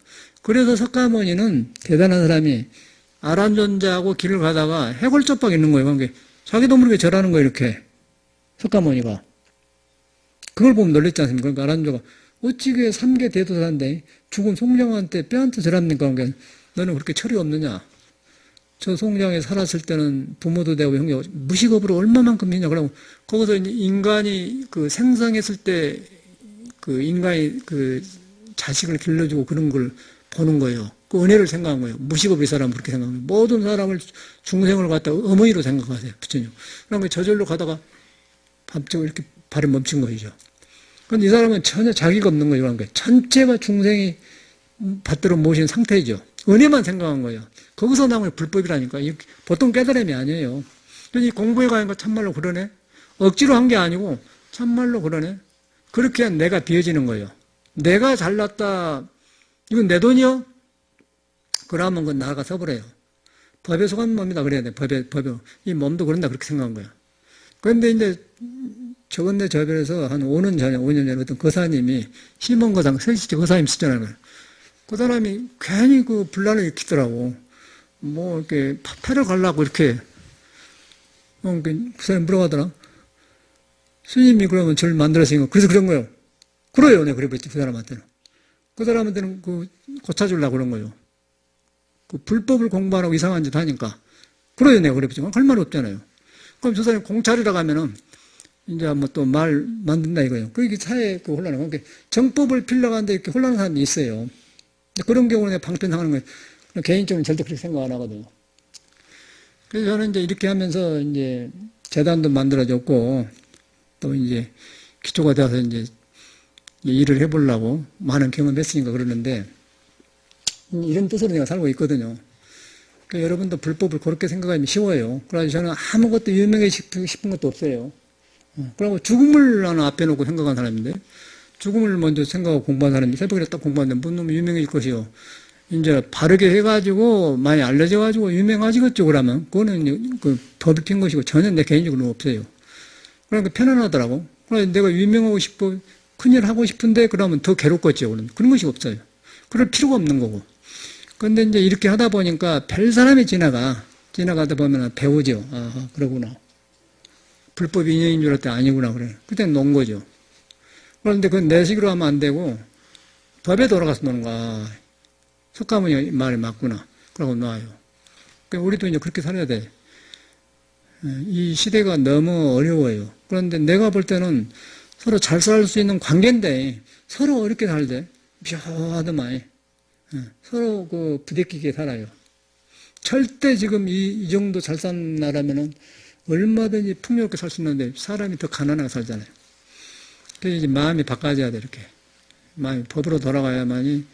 그래서 석가모니는 대단한 사람이 아란존자하고 길을 가다가 해골접박 있는 거예요. 그러니까 자기도 모르게 절하는 거예요. 이렇게. 석가모니가. 그걸 보면 놀랬지 않습니까? 그러니까 아란존자가 어찌 그 3개 대도사인데 죽은 송정한테 뼈한테 절합니까? 그러니까 너는 그렇게 철이 없느냐? 저 송정에 살았을 때는 부모도 되고 형님 무식업으로 얼마만큼 했냐? 그러고 거기서 인간이 그 생성했을 때 그 인간이 그 자식을 길러주고 그런 걸 보는 거예요. 그 은혜를 생각한 거예요. 무식업을 이 사람은 그렇게 생각해요. 모든 사람을 중생을 갖다가 어머니로 생각하세요. 부처님. 그러니까 저절로 가다가 갑자기 이렇게 발을 멈춘 것이죠. 그런데 이 사람은 전혀 자기가 없는 거예요. 그러니까 전체가 중생이 받들어 모신 상태이죠. 은혜만 생각한 거예요. 거기서 나오는 불법이라니까. 보통 깨달음이 아니에요. 이 공부해 가니까 참말로 그러네. 억지로 한 게 아니고 참말로 그러네. 그렇게 한 내가 비어지는 거예요. 내가 잘났다. 이건 내 돈이요? 그러면 그건 나가 서버려요. 법에 속한 몸이다 그래야 돼. 법에. 이 몸도 그런다 그렇게 생각한 거야. 그런데 이제 저번에 저변에서 한 5년 전에 어떤 거사님이 심원거상, 설시치 거사님 쓰잖아요. 그 사람이 괜히 그 분란을 일으키더라고. 뭐 이렇게 패를 가려고 이렇게. 그 사람이 물어가더라. 스님이 그러면 절 만들었으니까 그래서 그런 거예요. 그래요. 내가 그래버렸지. 그 사람한테는. 그 사람한테는 그 고쳐주려고 그런 거예요. 그 불법을 공부하라고 이상한 짓 하니까. 그래요. 내가 그래버렸지. 할 말 없잖아요. 그럼 저 사람이 공찰이라고 하면은 이제 뭐 또 말 만든다 이거예요. 그게 사회 그 혼란을. 그러니까 정법을 필러가는데 이렇게 혼란한 사람이 있어요. 그런 경우는 내가 방편하는 거예요. 개인적으로 절대 그렇게 생각 안 하거든요. 그래서 저는 이제 이렇게 하면서 이제 재단도 만들어졌고 또 이제 기초가 되어서 이제 일을 해보려고 많은 경험했으니까 그러는데 이런 뜻으로 내가 살고 있거든요. 그러니까 여러분도 불법을 그렇게 생각하면 쉬워요. 그래서 저는 아무것도 유명해지고 싶은 것도 없어요. 그리고 죽음을 나는 앞에 놓고 생각한 사람인데 죽음을 먼저 생각하고 공부한 사람이 새벽에 딱 공부하는데 뭔 놈이 유명해질 것이요. 이제 바르게 해가지고 많이 알려져가지고 유명하지겠죠. 그러면 그거는 그 법이 핀 것이고 전혀 내 개인적으로는 없어요. 그러니까 편안하더라고. 그래서 내가 유명하고 싶고 큰일 하고 싶은데 그러면 더 괴롭겠죠. 그런 것이 없어요. 그럴 필요가 없는 거고. 근데 이제 이렇게 하다 보니까 별 사람이 지나가다 보면 배우죠. 아, 그러구나. 불법 인연인 줄 알았더니 아니구나. 그래. 그때 논 거죠. 그런데 그건 내 식으로 하면 안 되고 법에 돌아가서 노는 거야. 석가모니 말이 맞구나. 그러고 놔요. 그러니까 우리도 이제 그렇게 살아야 돼. 이 시대가 너무 어려워요. 그런데 내가 볼 때는 서로 잘 살 수 있는 관계인데 서로 어렵게 살대. 묘하더만. 서로 그 부대끼게 살아요. 절대 지금 이 정도 잘 사는 나라면은 얼마든지 풍요롭게 살 수 있는데 사람이 더 가난하게 살잖아요. 그래서 이제 마음이 바꿔져야 돼, 이렇게. 마음이 법으로 돌아가야만이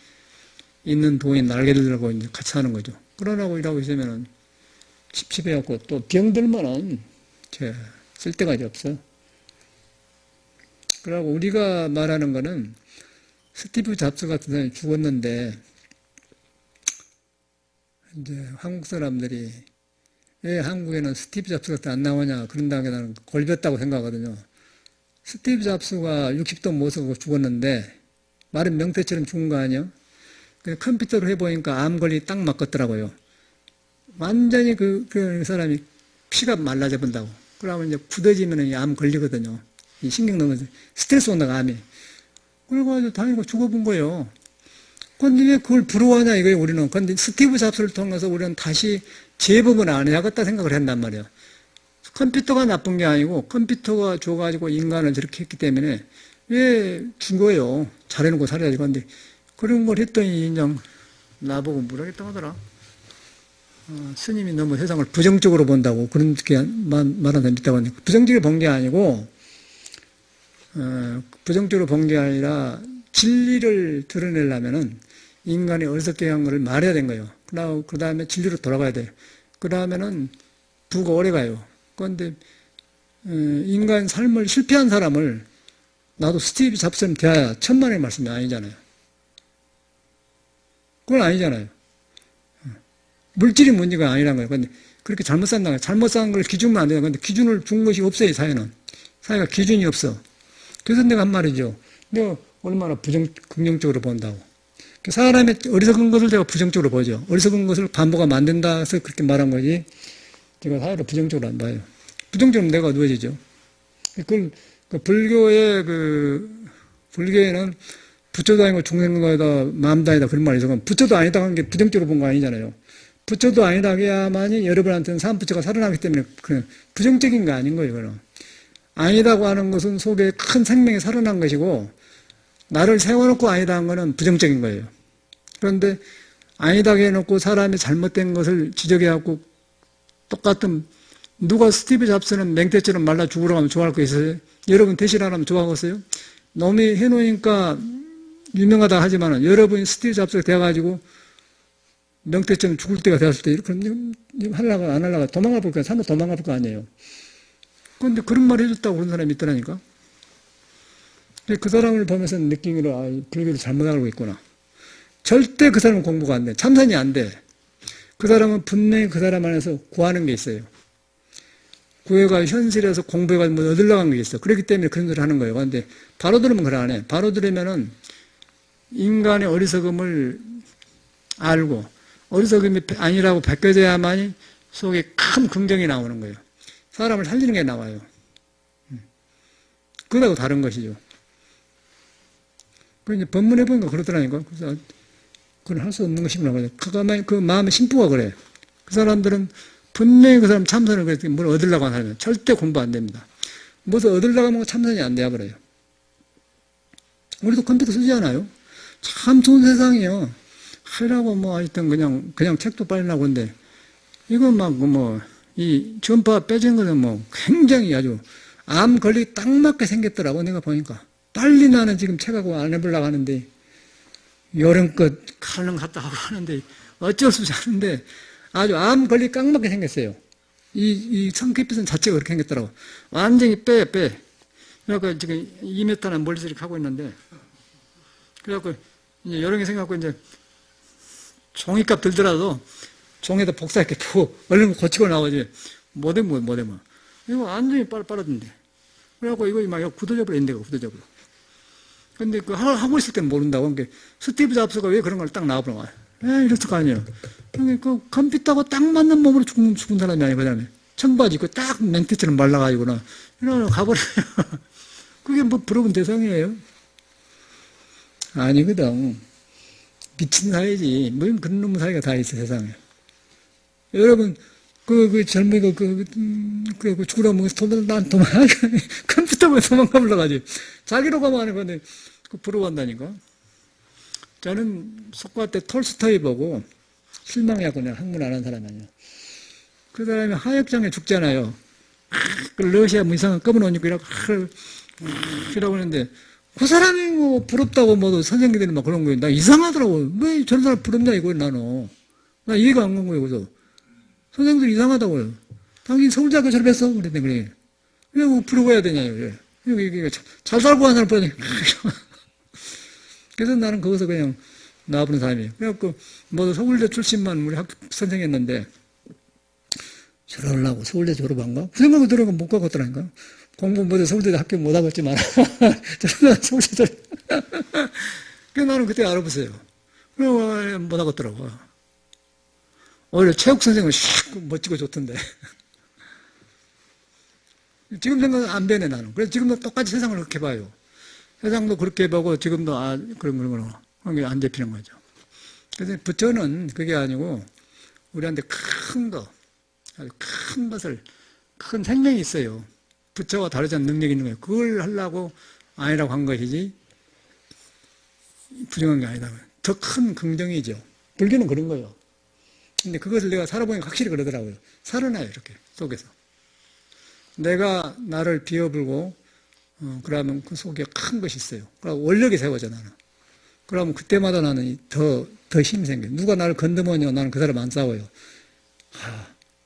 있는 돈이 날개를 들고 이제 같이 사는 거죠. 그러라고 일하고 있으면은 찝찝해갖고 또 병들면은 쓸데가 없어. 그러고 우리가 말하는 거는 스티브 잡스 같은 사람이 죽었는데 이제 한국 사람들이 왜 한국에는 스티브 잡스 같은 안 나오냐 그런다고 나는 골렸다고 생각하거든요. 스티브 잡스가 60도 못 서고 죽었는데 말은 명태처럼 죽은 거 아니에요? 컴퓨터로 해보니까 암 걸리 딱 맞겠더라고요. 완전히 그 사람이 피가 말라져 본다고. 그러면 이제 굳어지면 암 걸리거든요. 이 신경 넘어서 스트레스 온다고 암이. 그래가지고 당연히 죽어본 거예요. 근데 왜 그걸 부러워하냐 이거예요, 우리는. 근데 스티브 잡스를 통해서 우리는 다시 재복은 안 해야겠다 생각을 한단 말이에요. 컴퓨터가 나쁜 게 아니고 컴퓨터가 줘가지고 인간을 저렇게 했기 때문에 왜 죽어요. 잘해놓고 살아야지. 근데 그런 걸 했더니 인정 나보고 뭐라겠다 하더라. 스님이 너무 세상을 부정적으로 본다고 그렇게 말하는 사람이 있다고 하니까 부정적으로 본 게 아니고 부정적으로 본 게 아니라 진리를 드러내려면은 인간이 어리석게 한 것을 말해야 된 거예요. 그 다음에 진리로 돌아가야 돼요. 그 다음에는 부가 오래 가요. 그런데 인간 삶을 실패한 사람을 나도 스티브 잡스처럼 대해야 천만의 말씀이 아니잖아요. 그건 아니잖아요. 물질이 문제가 아니란 거예요. 근데 그렇게 잘못 산다. 잘못 산 걸 기준으로 안 되는 건데 기준을 준 것이 없어요, 사회는. 사회가 기준이 없어. 그래서 내가 한 말이죠. 내가 얼마나 긍정적으로 본다고. 사람의 어리석은 것을 제가 부정적으로 보죠. 어리석은 것을 반보가 만든다 해서 그렇게 말한 거지. 제가 사회를 부정적으로 안 봐요. 부정적으로 내가 누워지죠. 그걸, 불교에는 부처도 아니고 중생과다 마음도 아니다 그런 말이 있어. 부처도 아니다 한 게 부정적으로 본 거 아니잖아요. 부처도 아니다 해야만이 여러분한테는 삼부처가 살아나기 때문에 그냥 부정적인 거 아닌 거예요. 그럼. 아니다고 하는 것은 속에 큰 생명이 살아난 것이고 나를 세워놓고 아니다 한 거는 부정적인 거예요. 그런데 아니다 해놓고 사람이 잘못된 것을 지적해갖고 똑같은 누가 스티브 잡스는 맹태처럼 말라 죽으러 가면 좋아할 거 있어요? 여러분 대신 안 하면 좋아하겠어요? 놈이 해놓으니까 유명하다 하지만은 여러분이 스티브 잡스가 돼가지고 명태처럼 죽을 때가 되었을 때 이렇게 하려고 안 하려고 도망가 볼 거야. 산으로 도망가 볼 거 아니에요. 그런데 그런 말 해줬다고 그런 사람이 있더라니까. 그 사람을 보면서 느끼기로 불교를 잘못 알고 있구나. 절대 그 사람은 공부가 안 돼. 참선이 안 돼. 그 사람은 분명히 그 사람 안에서 구하는 게 있어요. 구해가 현실에서 공부해가지고 뭐 얻으려고 한 게 있어. 그렇기 때문에 그런 소리를 하는 거예요. 그런데 바로 들으면 그래 안 해. 바로 들으면은 인간의 어리석음을 알고 어리석음이 아니라고 벗겨져야만이 속에 큰 긍정이 나오는 거예요. 사람을 살리는 게 나와요. 그거하고 다른 것이죠. 그 이제 법문해 보니까 그러더라니까. 그래서 그건 할 수 없는 것이구나. 그 마음의 심부가 그래. 그 사람들은 분명히 그 사람 참선을 그랬더니 뭘 얻으려고 하는 절대 공부 안 됩니다. 무엇을 얻으려고 하면 참선이 안 돼버려요. 우리도 컴퓨터 쓰지 않아요? 참 좋은 세상이요. 하려고 뭐 하여튼 그냥 책도 빨리라고 하는데, 이거 이 전파 빼진 거는 굉장히 아주 암 걸리기 딱 맞게 생겼더라고, 내가 보니까. 빨리 나는 지금 책하고 안 해보려고 하는데, 여름껏 칼럼 갔다 하고 하는데, 어쩔 수 없이 하는데, 아주 암 걸리기 딱 맞게 생겼어요. 이 성캡비선 자체가 그렇게 생겼더라고. 완전히 빼. 그래갖고 지금 2m나 멀리서 이렇게 하고 있는데, 그래갖고 이제 여러 개 생각하고 이제 종이값 들더라도 종에다 복사했게 푸고 얼른 고치고 나오지. 못해. 이거 완전히 빠르던데. 그래갖고 이거 막 굳어져 버렸는데, 굳어져 버려. 근데 하고 있을 땐 모른다고. 그러니까 스티브 잡스가 왜 그런 걸 딱 나와버려. 이랬을 거 아니에요. 그 컴퓨터하고 딱 맞는 몸으로 죽은 사람이 아니고, 그 다음에 청바지 입고 딱 맹태처럼 말라가지고나 이러고 가버려요. 그게 부러운 대상이에요? 아니거든. 미친 사회지. 뭐 그런 놈의 사회가 다 있어, 세상에. 여러분, 젊은이가 죽으라면 난 컴퓨터에 도망가버려 가지고. 자기로 가면 하는 건데, 부러워한다니까. 저는 소크라테스 톨스토이 보고 실망해갖고 내가 학문 안 한 사람이 아니야. 그 사람이 하역장에 죽잖아요. 러시아 이상한 검은 옷 입고 이라고 하는데, 그 사람이 부럽다고 선생님들이 막 그런 거예요. 나 이상하더라고. 왜 저런 사람 부럽냐 이거예요, 나는. 나 이해가 안 간 거예요, 그래서. 선생님들 이상하다고요. 당신 서울대학교 졸업했어? 그래. 왜 부러워야 되냐요. 이게 잘 살고 하는 사람 보니. 그래서 나는 거기서 그냥 나와보는 사람이에요. 그래갖고, 서울대 출신만 우리 학교 선생했는데, 저러려고 서울대 졸업한가? 그 생각을 들어가 못 가겠더라니까. 공부 서울대 학교 못 하겠지만, 서울대 졸업. 그래서 나는 그때 알아보세요. 그래, 못 하겠더라고. 오히려 체육 선생은 멋지고 좋던데. 지금 생각은 안 변해, 나는. 그래서 지금도 똑같이 세상을 그렇게 봐요. 세상도 그렇게 보고 지금도 그런 게 안 잡히는 거죠. 그래서 부처는 그게 아니고 우리한테 아주 큰 것을, 큰 생명이 있어요. 부처와 다르지 않은 능력이 있는 거예요. 그걸 하려고 아니라고 한 것이지 부정한 게 아니다. 더 큰 긍정이죠. 불교는 그런 거예요. 근데 그것을 내가 살아보니까 확실히 그러더라고요. 살아나요, 이렇게 속에서. 내가 나를 비워불고 그러면 그 속에 큰 것이 있어요. 그러고 원력이 세워져, 나는. 그러면 그때마다 나는 더 힘이 생겨요. 누가 나를 건드면요, 나는 그 사람 안 싸워요.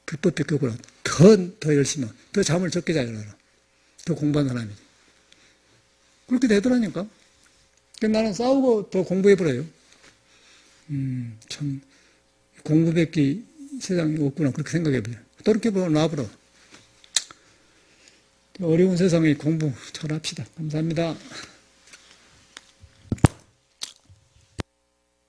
불법 뺏겼구나. 더 열심히, 더 잠을 적게 자요, 나는. 더 공부하는 사람이지. 그렇게 되더라니까. 나는 싸우고 더 공부해버려요. 참, 공부밖에 세상에 없구나. 그렇게 생각해버려요. 또 이렇게 놔버려. 어려운 세상에 공부 잘합시다. 감사합니다.